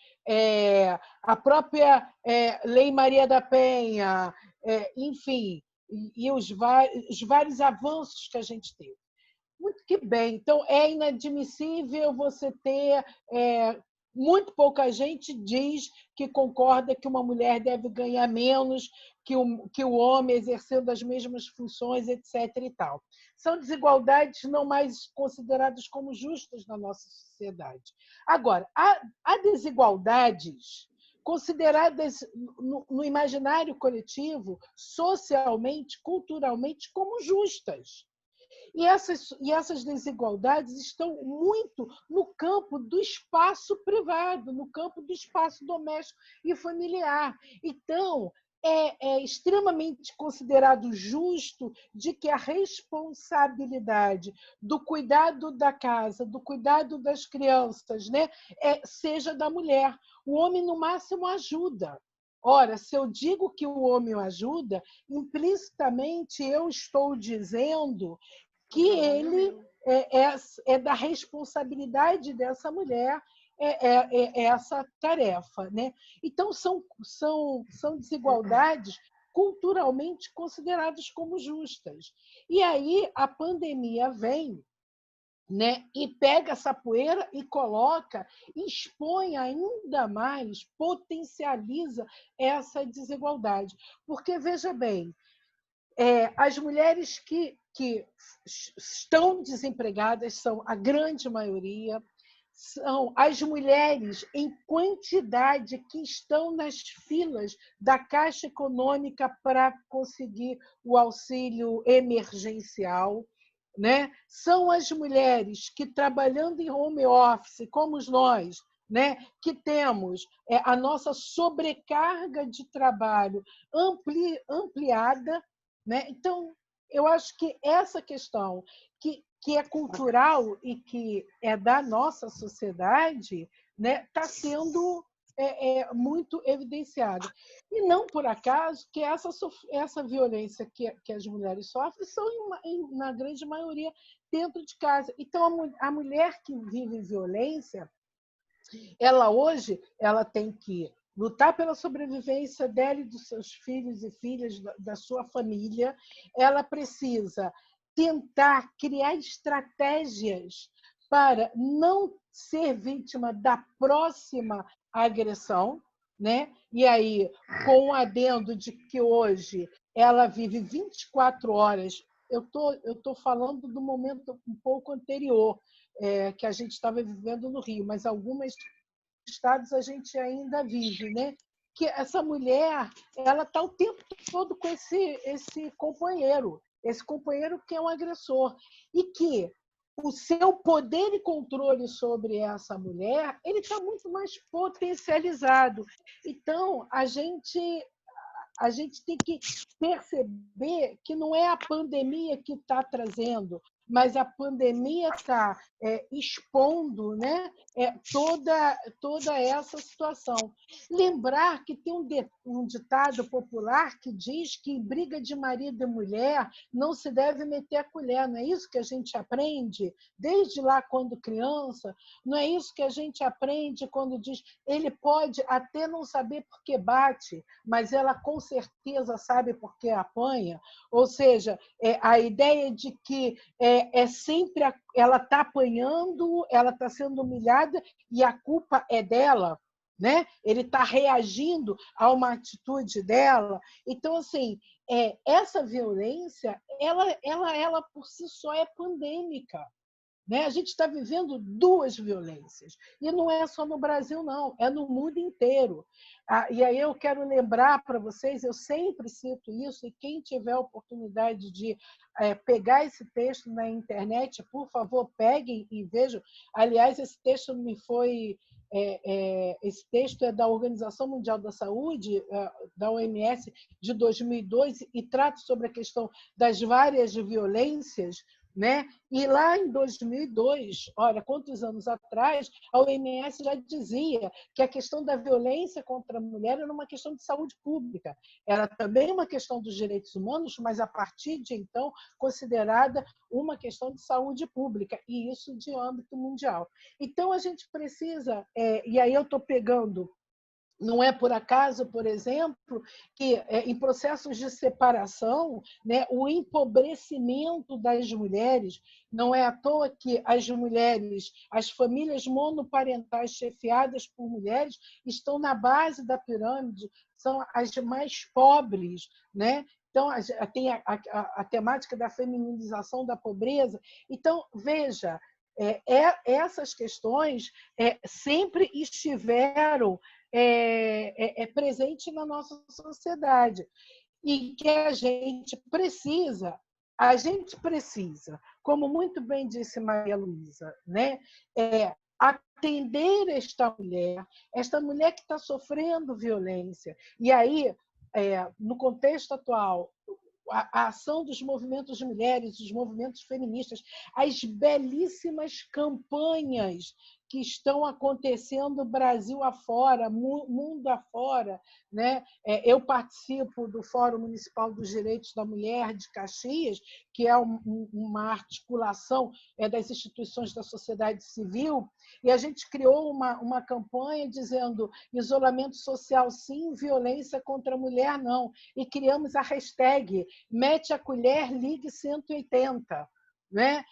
A própria Lei Maria da Penha, enfim, e os vários avanços que a gente teve. Muito que bem. Então, é inadmissível você ter... muito pouca gente diz que concorda que uma mulher deve ganhar menos que o homem, exercendo as mesmas funções, etc. e tal. São desigualdades não mais consideradas como justas na nossa sociedade. Agora, há desigualdades consideradas no imaginário coletivo, socialmente, culturalmente, como justas. E essas desigualdades estão muito no campo do espaço privado, no campo do espaço doméstico e familiar. Então, é extremamente considerado justo de que a responsabilidade do cuidado da casa, do cuidado das crianças, né, seja da mulher. O homem, no máximo, ajuda. Ora, se eu digo que o homem ajuda, implicitamente eu estou dizendo que ele é da responsabilidade dessa mulher essa tarefa, né? Então, são desigualdades culturalmente consideradas como justas. E aí a pandemia vem, né, e pega essa poeira e coloca, expõe ainda mais, potencializa essa desigualdade. Porque, veja bem, as mulheres que estão desempregadas são a grande maioria, são as mulheres em quantidade que estão nas filas da Caixa Econômica para conseguir o auxílio emergencial, né? São as mulheres que, trabalhando em home office, como nós, né, que temos a nossa sobrecarga de trabalho ampliada, né? Então, eu acho que essa questão que é cultural e que é da nossa sociedade, né, está sendo muito evidenciada. E não por acaso que essa violência que as mulheres sofrem são, na grande maioria, dentro de casa. Então, a mulher que vive violência, Ela hoje ela tem que lutar pela sobrevivência dela e dos seus filhos e filhas, da sua família. Ela precisa tentar criar estratégias para não ser vítima da próxima agressão, né? E aí, com o adendo de que hoje ela vive 24 horas, eu tô falando do momento um pouco anterior, que a gente estava vivendo no Rio, mas algumas estados a gente ainda vive, né? Que essa mulher, ela está o tempo todo com esse companheiro que é um agressor, e que o seu poder e controle sobre essa mulher, ele está muito mais potencializado. Então, a gente tem que perceber que não é a pandemia que está trazendo, mas a pandemia está expondo, né, toda essa situação. Lembrar que tem um ditado popular que diz que em briga de marido e mulher não se deve meter a colher. Não é isso que a gente aprende desde lá quando criança? Não é isso que a gente aprende quando diz ele pode até não saber por que bate, mas ela com certeza sabe por que apanha? Ou seja, a ideia de que sempre ela está apanhando, ela está sendo humilhada e a culpa é dela, né? Ele está reagindo a uma atitude dela. Então, assim, essa violência, ela por si só é pandêmica. Né? A gente está vivendo duas violências. E não é só no Brasil, não, é no mundo inteiro. E aí eu quero lembrar para vocês, eu sempre cito isso, e quem tiver a oportunidade de pegar esse texto na internet, por favor, peguem e vejam. Aliás, esse texto me foi. Esse texto é da Organização Mundial da Saúde, da OMS, de 2002, e trata sobre a questão das várias violências, né? E lá em 2002, olha, quantos anos atrás, a OMS já dizia que a questão da violência contra a mulher era uma questão de saúde pública. Era também uma questão dos direitos humanos, mas a partir de então considerada uma questão de saúde pública, e isso de âmbito mundial. Então a gente precisa, e aí eu estou pegando. Não é por acaso, por exemplo, que em processos de separação, né, o empobrecimento das mulheres, não é à toa que as mulheres, as famílias monoparentais chefiadas por mulheres estão na base da pirâmide, são as mais pobres, né? Então, tem a temática da feminização da pobreza. Então, veja, essas questões sempre estiveram presente na nossa sociedade e que a gente precisa, como muito bem disse Maria Luísa, né, atender esta mulher que está sofrendo violência. E aí, no contexto atual, a ação dos movimentos de mulheres, dos movimentos feministas, as belíssimas campanhas que estão acontecendo Brasil afora, mundo afora, né? Eu participo do Fórum Municipal dos Direitos da Mulher de Caxias, que é uma articulação das instituições da sociedade civil, e a gente criou uma campanha dizendo isolamento social sim, violência contra a mulher não, e criamos a hashtag Mete a Colher, ligue 180. Né?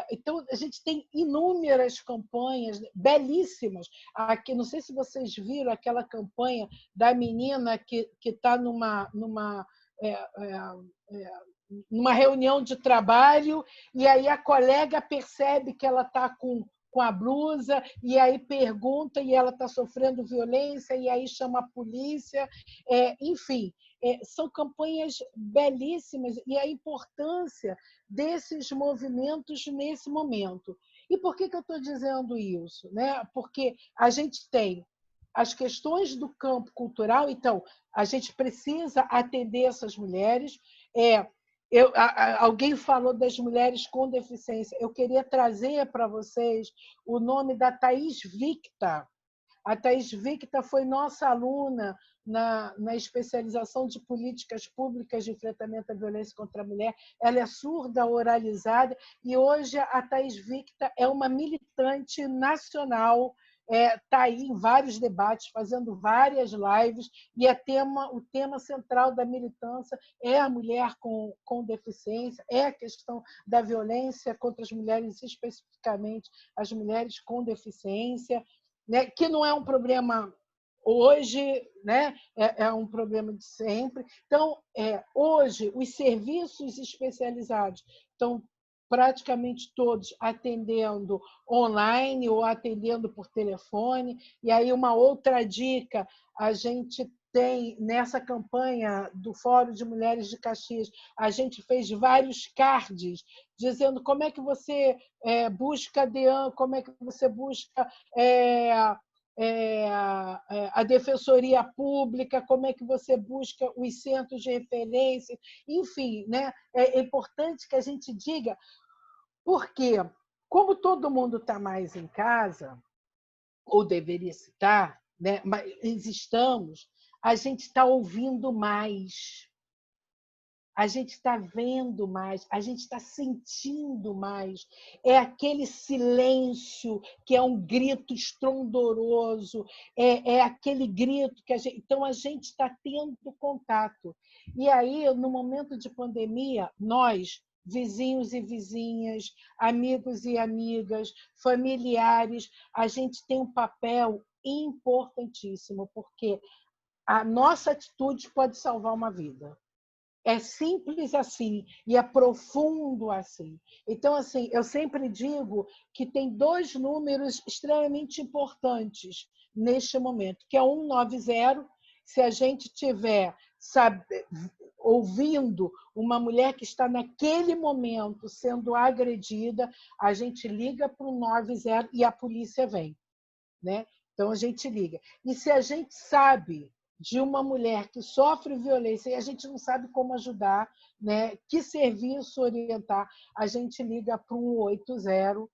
Então, a gente tem inúmeras campanhas belíssimas. Aqui, não sei se vocês viram aquela campanha da menina que está numa reunião de trabalho e aí a colega percebe que ela está com a blusa e aí pergunta e ela está sofrendo violência e aí chama a polícia. Enfim, são campanhas belíssimas e a importância desses movimentos nesse momento. E por que eu estou dizendo isso? Né? Porque a gente tem as questões do campo cultural, então a gente precisa atender essas mulheres. Alguém falou das mulheres com deficiência. Eu queria trazer para vocês o nome da Thaís Victa. A Thaís Victa foi nossa aluna na especialização de políticas públicas de enfrentamento à violência contra a mulher. Ela é surda oralizada e hoje a Thaís Victa é uma militante nacional está aí em vários debates, fazendo várias lives, e o tema central da militância é a mulher com deficiência, é a questão da violência contra as mulheres, especificamente as mulheres com deficiência, né, que não é um problema hoje, né, é um problema de sempre. Então, hoje, os serviços especializados estão praticamente todos atendendo online ou atendendo por telefone. E aí, uma outra dica, a gente tem, nessa campanha do Fórum de Mulheres de Caxias, a gente fez vários cards dizendo como é que você busca DEAN, como é que você busca a Defensoria Pública, como é que você busca os centros de referência, enfim, né? É importante que a gente diga, porque, como todo mundo está mais em casa, ou deveria estar, né? Mas estamos, a gente está ouvindo mais, a gente está vendo mais, a gente está sentindo mais. É aquele silêncio que é um grito estrondoroso, é aquele grito que a gente... Então, a gente está tendo contato. E aí, no momento de pandemia, nós, vizinhos e vizinhas, amigos e amigas, familiares, a gente tem um papel importantíssimo, porque a nossa atitude pode salvar uma vida. É simples assim e é profundo assim. Então, assim, eu sempre digo que tem 2 números extremamente importantes neste momento, que é 190. Se a gente tiver ouvindo uma mulher que está naquele momento sendo agredida, a gente liga para o 90 e a polícia vem, né? Então, a gente liga. E se a gente sabe de uma mulher que sofre violência e a gente não sabe como ajudar, né? Que serviço orientar, a gente liga para o 180.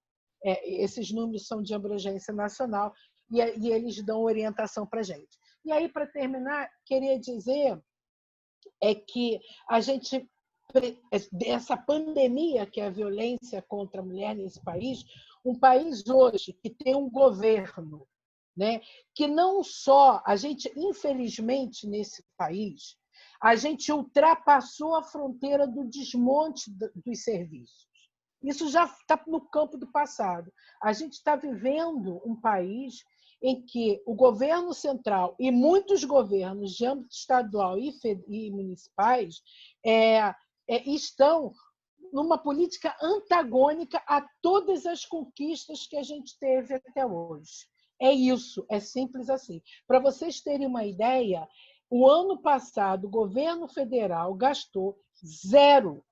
Esses números são de abrangência nacional e eles dão orientação para a gente. E aí, para terminar, queria dizer que a gente, essa pandemia que é a violência contra a mulher nesse país, um país hoje que tem um governo, né, que não só a gente, infelizmente, nesse país, a gente ultrapassou a fronteira do desmonte dos serviços. Isso já está no campo do passado. A gente está vivendo um país em que o governo central e muitos governos de âmbito estadual e municipais estão numa política antagônica a todas as conquistas que a gente teve até hoje. É isso, é simples assim. Para vocês terem uma ideia, o ano passado o governo federal gastou 0%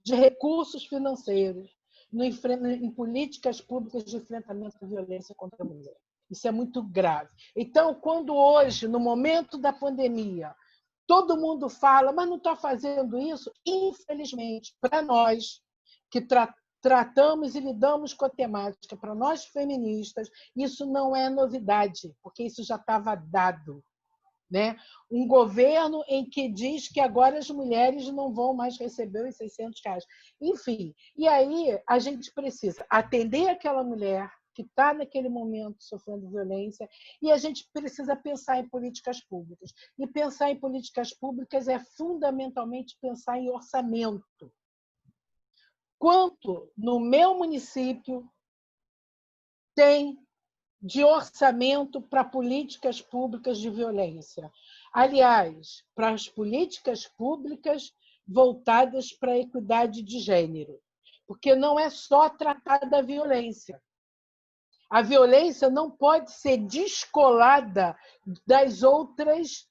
de recursos financeiros em políticas públicas de enfrentamento à violência contra a mulher. Isso é muito grave. Então, quando hoje, no momento da pandemia, todo mundo fala, mas não está fazendo isso, infelizmente, para nós que tratamos e lidamos com a temática, para nós feministas, isso não é novidade, porque isso já estava dado. Né? Um governo em que diz que agora as mulheres não vão mais receber os R$600. Enfim, e aí a gente precisa atender aquela mulher que está naquele momento sofrendo violência e a gente precisa pensar em políticas públicas. E pensar em políticas públicas é fundamentalmente pensar em orçamento. Quanto no meu município tem de orçamento para políticas públicas de violência? Aliás, para as políticas públicas voltadas para a equidade de gênero, porque não é só tratar da violência. A violência não pode ser descolada das outras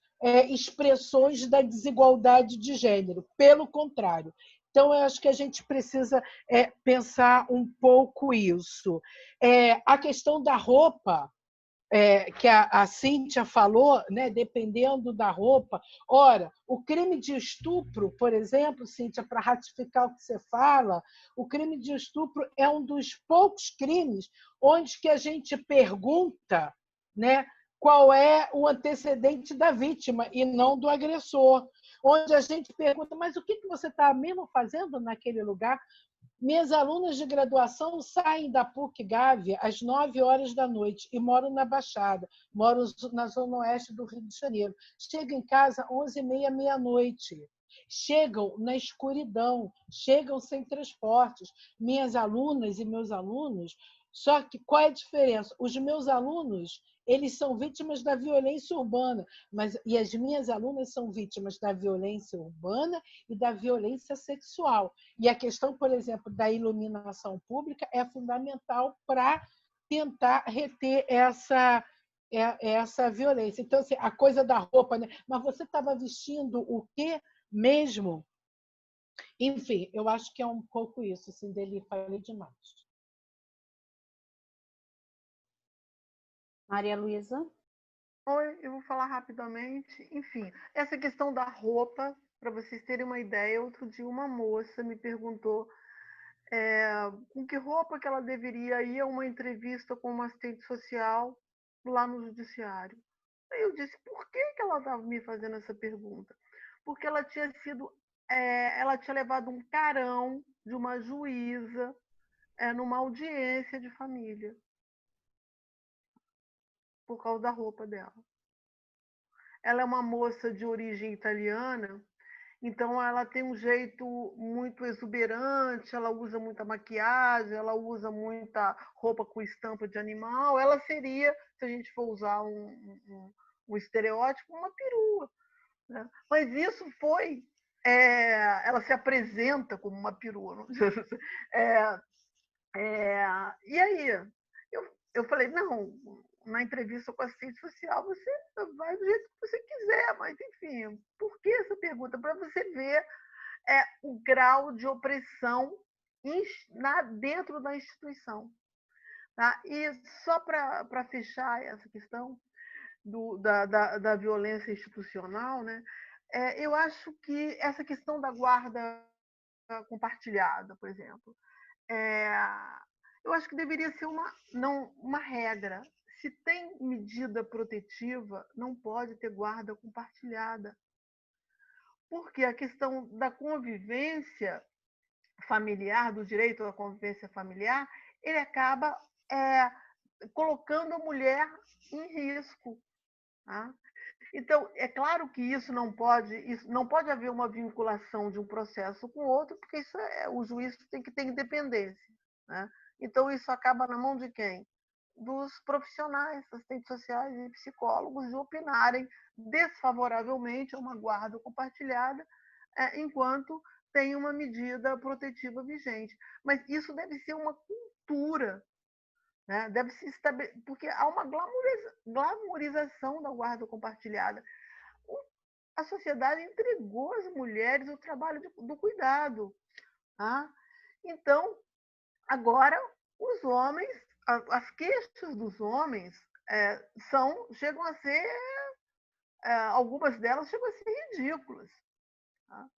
expressões da desigualdade de gênero, pelo contrário. Então, eu acho que a gente precisa pensar um pouco isso. A questão da roupa, que a Cíntia falou, né, dependendo da roupa. Ora, o crime de estupro, por exemplo, Cíntia, para ratificar o que você fala, o crime de estupro é um dos poucos crimes onde que a gente pergunta, né, qual é o antecedente da vítima e não do agressor. Onde a gente pergunta, mas o que você está mesmo fazendo naquele lugar? Minhas alunas de graduação saem da PUC-Gávea às 9 horas da noite e moram na Baixada, moram na zona oeste do Rio de Janeiro. Chegam em casa 11h30, meia-noite. Chegam na escuridão, chegam sem transportes. Minhas alunas e meus alunos, só que qual é a diferença? Os meus alunos, eles são vítimas da violência urbana, e as minhas alunas são vítimas da violência urbana e da violência sexual. E a questão, por exemplo, da iluminação pública é fundamental para tentar reter essa violência. Então, assim, a coisa da roupa, né? Mas você estava vestindo o quê mesmo? Enfim, eu acho que é um pouco isso, assim, dele, falei demais. Maria Luísa? Oi, eu vou falar rapidamente. Enfim, essa questão da roupa, para vocês terem uma ideia, outro dia uma moça me perguntou com que roupa que ela deveria ir a uma entrevista com uma assistente social lá no judiciário. Aí eu disse, por que ela estava me fazendo essa pergunta? Porque ela tinha ela tinha levado um carão de uma juíza numa audiência de família, por causa da roupa dela. Ela é uma moça de origem italiana, então ela tem um jeito muito exuberante, ela usa muita maquiagem, ela usa muita roupa com estampa de animal. Ela seria, se a gente for usar um estereótipo, uma perua. Né? Mas isso foi... ela se apresenta como uma perua. E aí? Eu falei, não, na entrevista com a assistente social, você vai do jeito que você quiser, mas, enfim, por que essa pergunta? Para você ver o grau de opressão dentro da instituição. Tá? E só para fechar essa questão da violência institucional, né? Eu acho que essa questão da guarda compartilhada, por exemplo, eu acho que deveria ser uma regra. Se tem medida protetiva, não pode ter guarda compartilhada. Porque a questão da convivência familiar, do direito à convivência familiar, ele acaba colocando a mulher em risco. Tá? Então, é claro que isso não pode haver uma vinculação de um processo com o outro, porque o juiz tem que ter independência. Né? Então, isso acaba na mão de quem? Dos profissionais, assistentes sociais e psicólogos, de opinarem desfavoravelmente a uma guarda compartilhada, enquanto tem uma medida protetiva vigente. Mas isso deve ser uma cultura, né? Deve se estabelecer, porque há uma glamorização da guarda compartilhada. A sociedade entregou às mulheres o trabalho do cuidado. Tá? Então, agora, os homens, as queixas dos homens chegam a ser, algumas delas chegam a ser ridículas. Tá?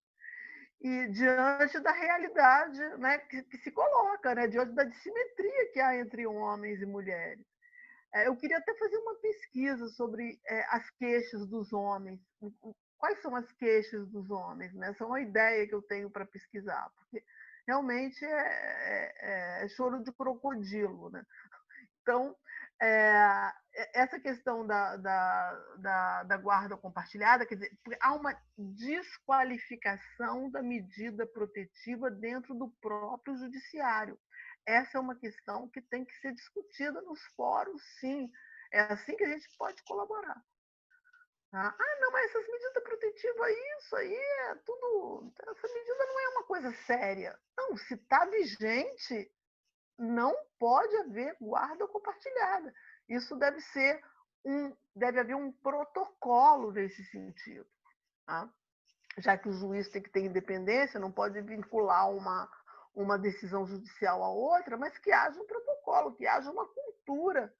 E diante da realidade, né, que se coloca, né, diante da dissimetria que há entre homens e mulheres. Eu queria até fazer uma pesquisa sobre as queixas dos homens. Quais são as queixas dos homens? Né? Essa é uma ideia que eu tenho para pesquisar, porque realmente é choro de crocodilo. Né? Então, essa questão da guarda compartilhada, quer dizer, há uma desqualificação da medida protetiva dentro do próprio judiciário. Essa é uma questão que tem que ser discutida nos fóruns, sim. É assim que a gente pode colaborar. Tá? Não, mas essas medidas protetivas, isso aí é tudo... Essa medida não é uma coisa séria. Não, se está vigente, não pode haver guarda compartilhada. Isso deve haver um protocolo nesse sentido. Tá? Já que o juiz tem que ter independência, não pode vincular uma decisão judicial a outra, mas que haja um protocolo, que haja uma cultura,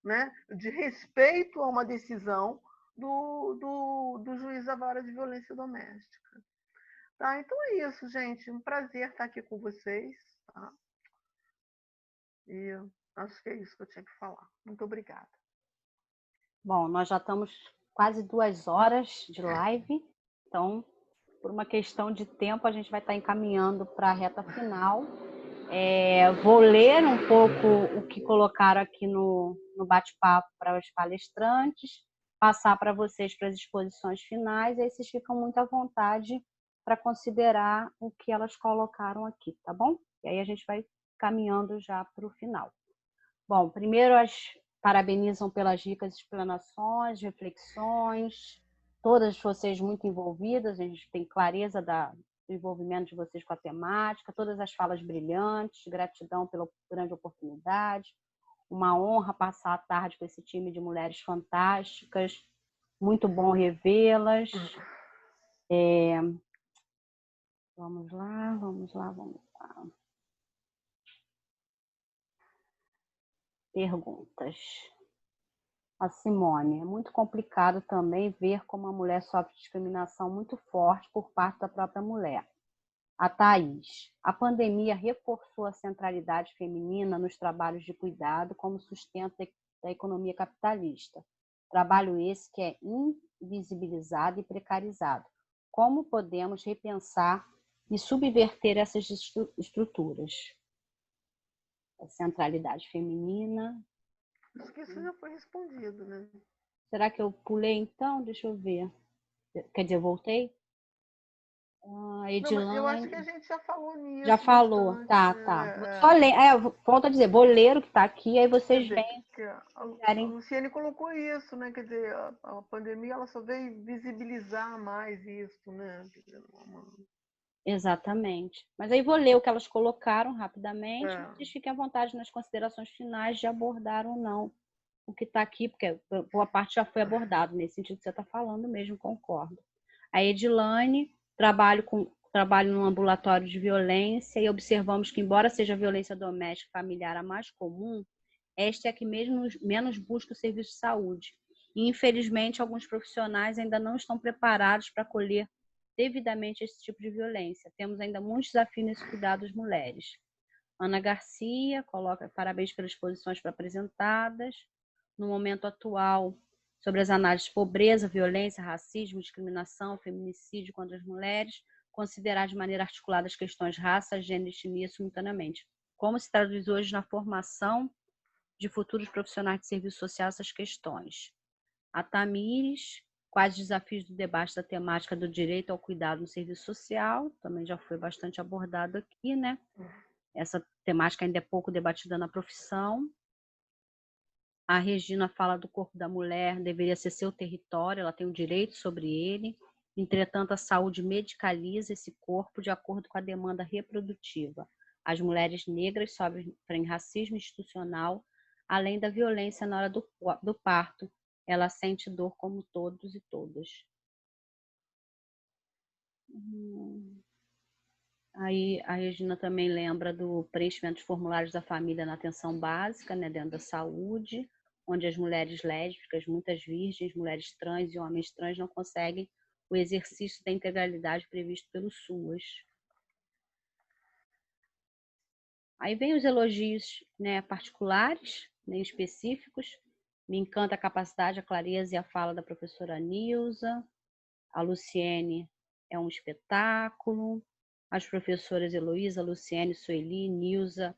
né, de respeito a uma decisão do juiz da vara de violência doméstica. Tá? Então é isso, gente. Um prazer estar aqui com vocês. Tá? E acho que é isso que eu tinha que falar. Muito obrigada. Bom, nós já estamos quase 2 horas de live, então, por uma questão de tempo, a gente vai estar encaminhando para a reta final. Vou ler um pouco o que colocaram aqui no bate-papo para os palestrantes, passar para vocês para as exposições finais, e aí vocês ficam muito à vontade para considerar o que elas colocaram aqui, tá bom? E aí a gente vai caminhando já para o final. Bom, primeiro as parabenizam pelas ricas explanações, reflexões, todas vocês muito envolvidas, a gente tem clareza do envolvimento de vocês com a temática, todas as falas brilhantes, gratidão pela grande oportunidade, uma honra passar a tarde com esse time de mulheres fantásticas, muito bom revê-las. Vamos lá. Perguntas. A Simone, é muito complicado também ver como a mulher sofre discriminação muito forte por parte da própria mulher. A Thaís, a pandemia reforçou a centralidade feminina nos trabalhos de cuidado como sustento da economia capitalista. Trabalho esse que é invisibilizado e precarizado. Como podemos repensar e subverter essas estruturas? A centralidade feminina. Acho que isso já foi respondido, né? Será que eu pulei então? Deixa eu ver. Quer dizer, eu voltei? Edilane. Não, eu acho que a gente já falou nisso. Já falou, bastante, tá. né? Só ler, volto a dizer, vou ler o que está aqui, aí vocês veem. A Luciane colocou isso, né? Quer dizer, a pandemia ela só veio visibilizar mais isso, né? Exatamente. Mas aí vou ler o que elas colocaram rapidamente. Vocês fiquem à vontade nas considerações finais de abordar ou não o que está aqui, porque boa parte já foi abordado, nesse sentido que você está falando mesmo, concordo. A Edilane, trabalho no ambulatório de violência e observamos que, embora seja a violência doméstica e familiar a mais comum, esta é a que menos busca o serviço de saúde. E, infelizmente, alguns profissionais ainda não estão preparados para acolher devidamente esse tipo de violência. Temos ainda muitos desafios nesse cuidado das mulheres. Ana Garcia coloca parabéns pelas exposições apresentadas. No momento atual, sobre as análises de pobreza, violência, racismo, discriminação, feminicídio contra as mulheres, considerar de maneira articulada as questões raça, gênero e etnia simultaneamente. Como se traduz hoje na formação de futuros profissionais de serviço social essas questões? A Tamires, quais desafios do debate da temática do direito ao cuidado no serviço social, também já foi bastante abordado aqui, né? Essa temática ainda é pouco debatida na profissão. A Regina fala do corpo da mulher, deveria ser seu território, ela tem o direito sobre ele. Entretanto, a saúde medicaliza esse corpo de acordo com a demanda reprodutiva. As mulheres negras sofrem racismo institucional, além da violência na hora do parto. Ela sente dor como todos e todas. Aí a Regina também lembra do preenchimento dos formulários da família na atenção básica, né, dentro da saúde, onde as mulheres lésbicas, muitas virgens, mulheres trans e homens trans não conseguem o exercício da integralidade previsto pelo SUAS. Aí vem os elogios, né, particulares, nem específicos. Me encanta a capacidade, a clareza e a fala da professora Nilza. A Luciene é um espetáculo. As professoras Heloísa, Luciene, Sueli, Nilza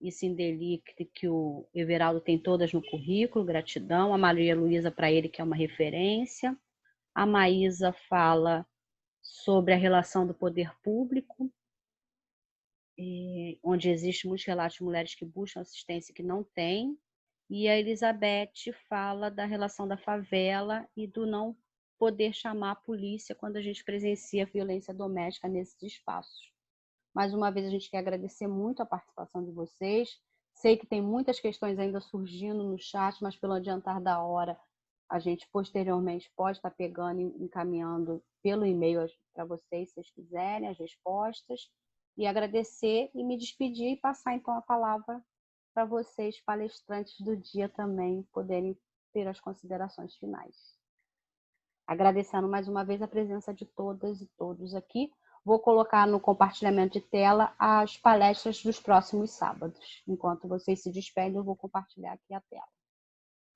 e Cindeli, que o Everaldo tem todas no currículo, gratidão. A Maria Luísa, para ele, que é uma referência. A Maísa fala sobre a relação do poder público, onde existem muitos relatos de mulheres que buscam assistência e que não têm. E a Elizabeth fala da relação da favela e do não poder chamar a polícia quando a gente presencia violência doméstica nesses espaços. Mais uma vez, a gente quer agradecer muito a participação de vocês. Sei que tem muitas questões ainda surgindo no chat, mas pelo adiantar da hora, a gente posteriormente pode estar pegando e encaminhando pelo e-mail para vocês, se vocês quiserem, as respostas. E agradecer e me despedir e passar então a palavra para vocês, palestrantes do dia, também poderem ter as considerações finais. Agradecendo mais uma vez a presença de todas e todos aqui. Vou colocar no compartilhamento de tela as palestras dos próximos sábados. Enquanto vocês se despedem, eu vou compartilhar aqui a tela.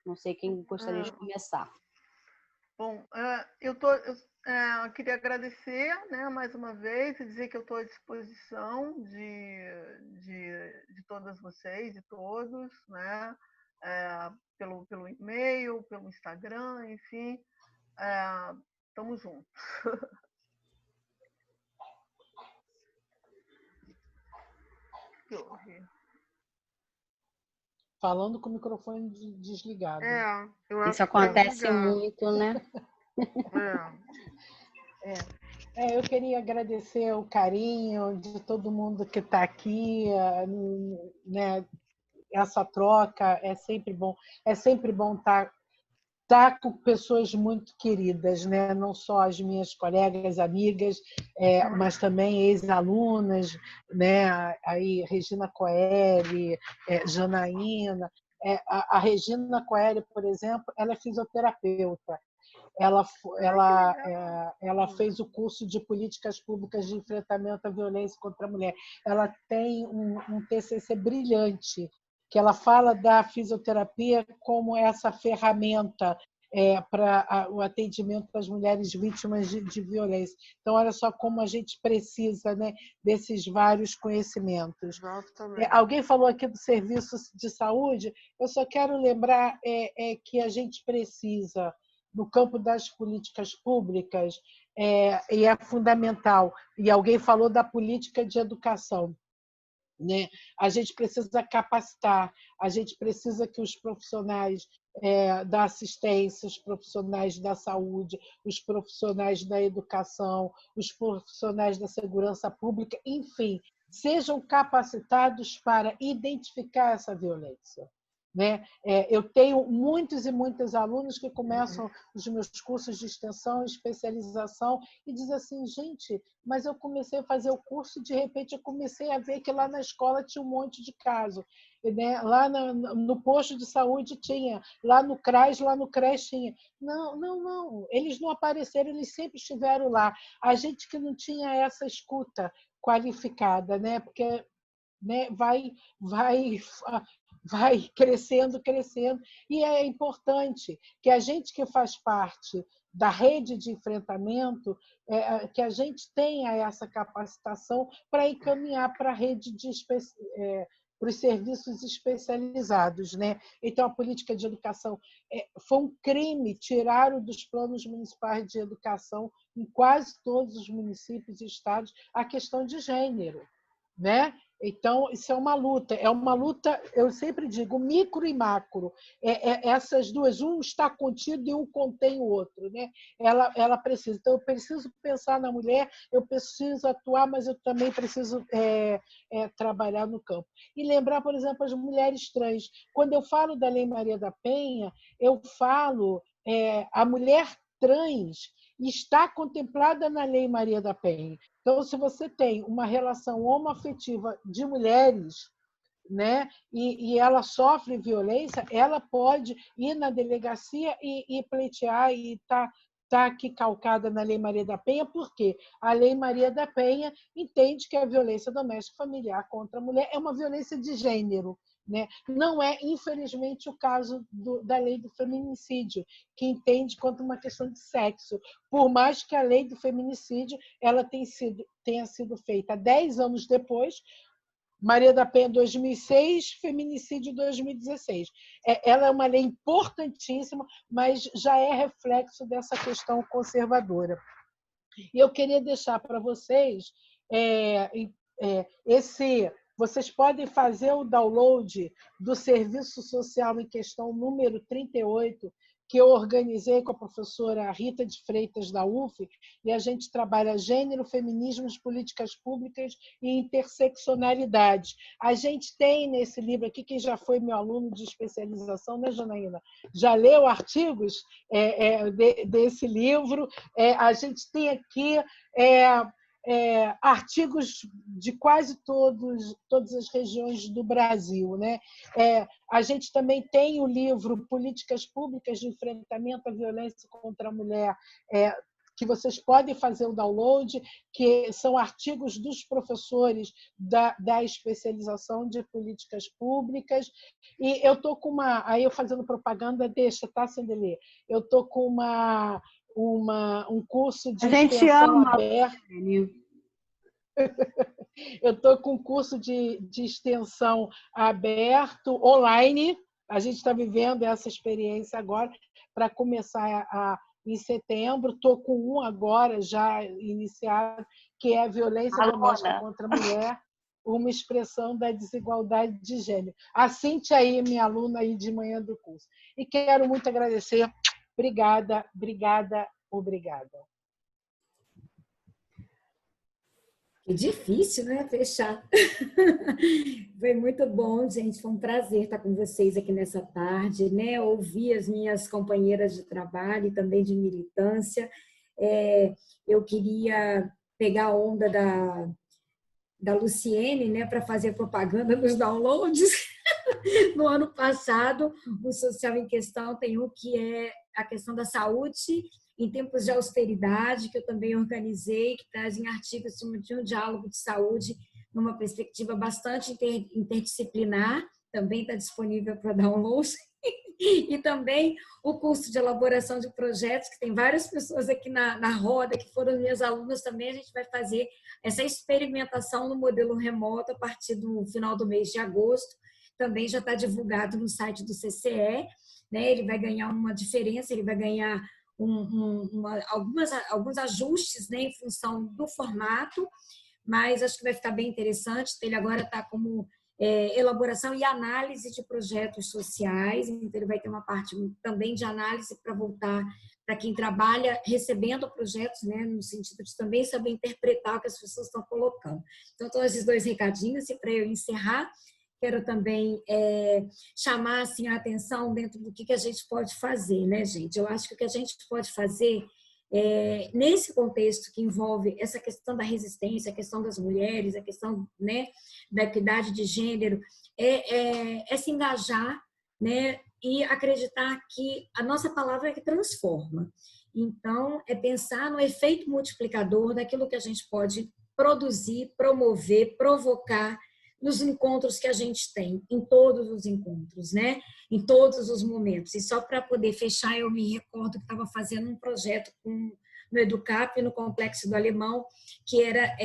Não sei quem gostaria de começar. Bom, eu queria agradecer, né, mais uma vez e dizer que eu estou à disposição de todas vocês e todos, né, pelo e-mail, pelo Instagram, enfim, estamos juntos. Que houve? Falando com o microfone desligado. Eu acho Isso que está acontece desligado. muito, né? Eu queria agradecer o carinho de todo mundo que está aqui, né? Essa troca é sempre bom estar com pessoas muito queridas, né? Não só as minhas colegas, amigas, mas também ex-alunas, né? Aí Regina Coeli, Janaína. A Regina Coeli, por exemplo, ela é fisioterapeuta. Ela fez o curso de Políticas Públicas de Enfrentamento à Violência contra a Mulher. Ela tem um TCC brilhante, que ela fala da fisioterapia como essa ferramenta para o atendimento das mulheres vítimas de violência. Então, olha só como a gente precisa, né, desses vários conhecimentos. Alguém falou aqui do serviço de saúde, eu só quero lembrar que a gente precisa, no campo das políticas públicas, e é fundamental, e alguém falou da política de educação, né? A gente precisa capacitar, a gente precisa que os profissionais da assistência, os profissionais da saúde, os profissionais da educação, os profissionais da segurança pública, enfim, sejam capacitados para identificar essa violência. Né? Eu tenho muitos e muitos alunos que começam os meus cursos de extensão e especialização e dizem assim, gente, mas eu comecei a fazer o curso e de repente eu comecei a ver que lá na escola tinha um monte de caso, né? Lá no posto de saúde tinha, lá no CRAS tinha. Não, eles não apareceram, eles sempre estiveram lá. A gente que não tinha essa escuta qualificada, né? Porque, né, vai crescendo, e é importante que a gente que faz parte da rede de enfrentamento, que a gente tenha essa capacitação para encaminhar para a rede para os serviços especializados, né? Então, a política de educação foi um crime tirar dos planos municipais de educação em quase todos os municípios e estados a questão de gênero, né? Então, isso é uma luta, eu sempre digo, micro e macro. Essas duas, um está contido e um contém o outro, né? Ela precisa. Então, eu preciso pensar na mulher, eu preciso atuar, mas eu também preciso trabalhar no campo. E lembrar, por exemplo, as mulheres trans. Quando eu falo da Lei Maria da Penha, eu falo a mulher trans está contemplada na Lei Maria da Penha. Então, se você tem uma relação homoafetiva de mulheres, né, e ela sofre violência, ela pode ir na delegacia e pleitear e está aqui calcada na Lei Maria da Penha, porque a Lei Maria da Penha entende que a violência doméstica familiar contra a mulher é uma violência de gênero. Né? Não é, infelizmente, o caso da lei do feminicídio, que entende quanto uma questão de sexo, por mais que a lei do feminicídio ela tenha sido feita 10 anos depois, Maria da Penha 2006, feminicídio 2016. Ela é uma lei importantíssima, mas já é reflexo dessa questão conservadora. E eu queria deixar para vocês vocês podem fazer o download do Serviço Social em Questão número 38, que eu organizei com a professora Rita de Freitas, da UF, e a gente trabalha gênero, feminismos, políticas públicas e interseccionalidade. A gente tem nesse livro aqui, quem já foi meu aluno de especialização, né, Janaína? Já leu artigos desse livro? A gente tem aqui artigos de quase todas as regiões do Brasil. Né? A gente também tem o livro Políticas Públicas de Enfrentamento à Violência contra a Mulher, que vocês podem fazer o download, que são artigos dos professores da especialização de políticas públicas. E eu estou com aí eu fazendo propaganda, deixa, tá, Sendelê? Eu estou com um curso de extensão aberto. Eu estou com um curso de extensão aberto, online. A gente está vivendo essa experiência agora para começar em setembro. Estou com um agora já iniciado, que é a violência doméstica contra a mulher, uma expressão da desigualdade de gênero. A Cíntia aí, minha aluna aí de manhã do curso. E quero muito agradecer. Obrigada, obrigada, obrigada. É difícil, né? Fechar. Foi muito bom, gente. Foi um prazer estar com vocês aqui nessa tarde, né? Ouvir as minhas companheiras de trabalho e também de militância. Eu queria pegar a onda da Luciene, né, para fazer propaganda dos downloads. No ano passado, o Social em Questão tem um que é a questão da saúde em tempos de austeridade, que eu também organizei, que traz em artigos de um diálogo de saúde numa perspectiva bastante interdisciplinar, também está disponível para download. E também o curso de elaboração de projetos, que tem várias pessoas aqui na roda, que foram minhas alunas também. A gente vai fazer essa experimentação no modelo remoto a partir do final do mês de agosto. Também já está divulgado no site do CCE, né? Ele vai ganhar uma diferença, ele vai ganhar alguns ajustes, né, em função do formato, mas acho que vai ficar bem interessante. Ele agora está como elaboração e análise de projetos sociais, então ele vai ter uma parte também de análise para voltar para quem trabalha recebendo projetos, né, no sentido de também saber interpretar o que as pessoas estão colocando. Então, todos esses dois recadinhos, e para eu encerrar, quero também chamar assim, a atenção dentro do que a gente pode fazer, né, gente? Eu acho que o que a gente pode fazer, nesse contexto que envolve essa questão da resistência, a questão das mulheres, a questão, né, da equidade de gênero, é se engajar, né, e acreditar que a nossa palavra é que transforma. Então, é pensar no efeito multiplicador daquilo que a gente pode produzir, promover, provocar nos encontros que a gente tem, em todos os encontros, né? Em todos os momentos. E só para poder fechar, eu me recordo que estava fazendo um projeto no Educap, no Complexo do Alemão, que era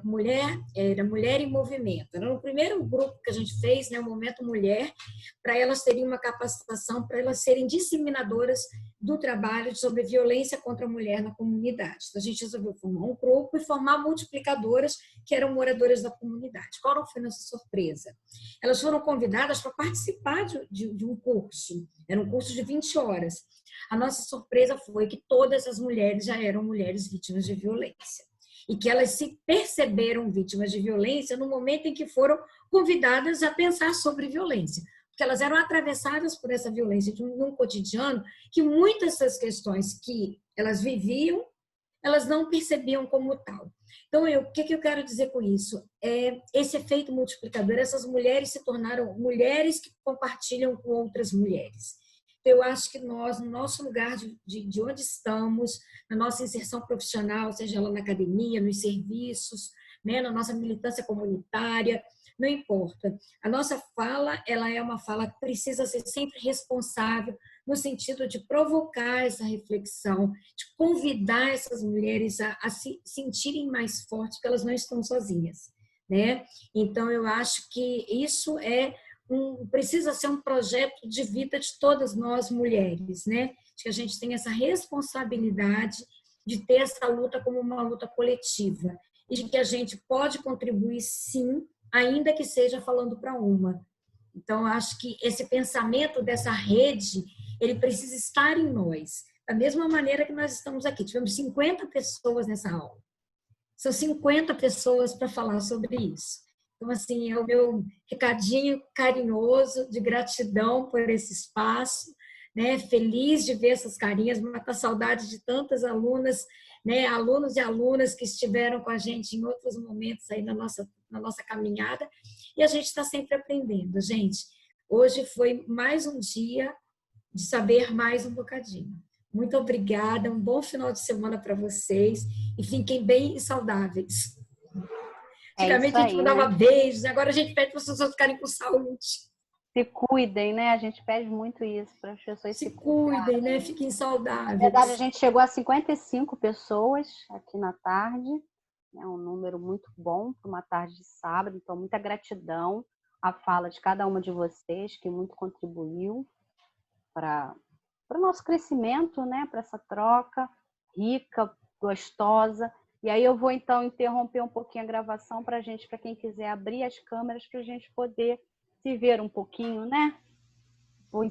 Mulher em Movimento. Era o primeiro grupo que a gente fez, né, o Momento Mulher, para elas terem uma capacitação, para elas serem disseminadoras do trabalho sobre violência contra a mulher na comunidade. Então, a gente resolveu formar um grupo e formar multiplicadoras que eram moradoras da comunidade. Qual foi a nossa surpresa? Elas foram convidadas para participar de um curso. Era um curso de 20 horas. A nossa surpresa foi que todas as mulheres já eram mulheres vítimas de violência. E que elas se perceberam vítimas de violência no momento em que foram convidadas a pensar sobre violência. Porque elas eram atravessadas por essa violência num cotidiano que muitas das questões que elas viviam, elas não percebiam como tal. Então, o que eu quero dizer com isso? Esse efeito multiplicador, essas mulheres se tornaram mulheres que compartilham com outras mulheres. Eu acho que nós, no nosso lugar de onde estamos, na nossa inserção profissional, seja ela na academia, nos serviços, né, na nossa militância comunitária, não importa. A nossa fala, ela é uma fala que precisa ser sempre responsável, no sentido de provocar essa reflexão, de convidar essas mulheres a se sentirem mais fortes, porque elas não estão sozinhas, né? Então, eu acho que isso precisa ser um projeto de vida de todas nós mulheres, né? De que a gente tem essa responsabilidade de ter essa luta como uma luta coletiva e de que a gente pode contribuir, sim, ainda que seja falando para uma. Então, eu acho que esse pensamento dessa rede, ele precisa estar em nós. Da mesma maneira que nós estamos aqui. Tivemos 50 pessoas nessa aula. São 50 pessoas para falar sobre isso. Então, assim, é o meu recadinho carinhoso de gratidão por esse espaço, né? Feliz de ver essas carinhas, matar saudade de tantas alunas, né? Alunos e alunas que estiveram com a gente em outros momentos aí na nossa caminhada, e a gente está sempre aprendendo, gente. Hoje foi mais um dia de saber mais um bocadinho. Muito obrigada, um bom final de semana para vocês e fiquem bem e saudáveis. É isso Antigamente a gente aí, mandava né? beijos, agora a gente pede para as pessoas ficarem com saúde. Se cuidem, né? A gente pede muito isso para as pessoas se Se cuidarem. cuidem, né? Fiquem Na verdade, a saudáveis. gente chegou a 55 pessoas aqui na tarde. É um número muito bom para uma tarde de sábado. Então, muita gratidão à fala de cada uma de vocês, que muito contribuiu para o nosso crescimento, né? Para essa troca rica, gostosa. E aí eu vou, então, interromper um pouquinho a gravação para quem quiser abrir as câmeras, para a gente poder se ver um pouquinho, né? Vou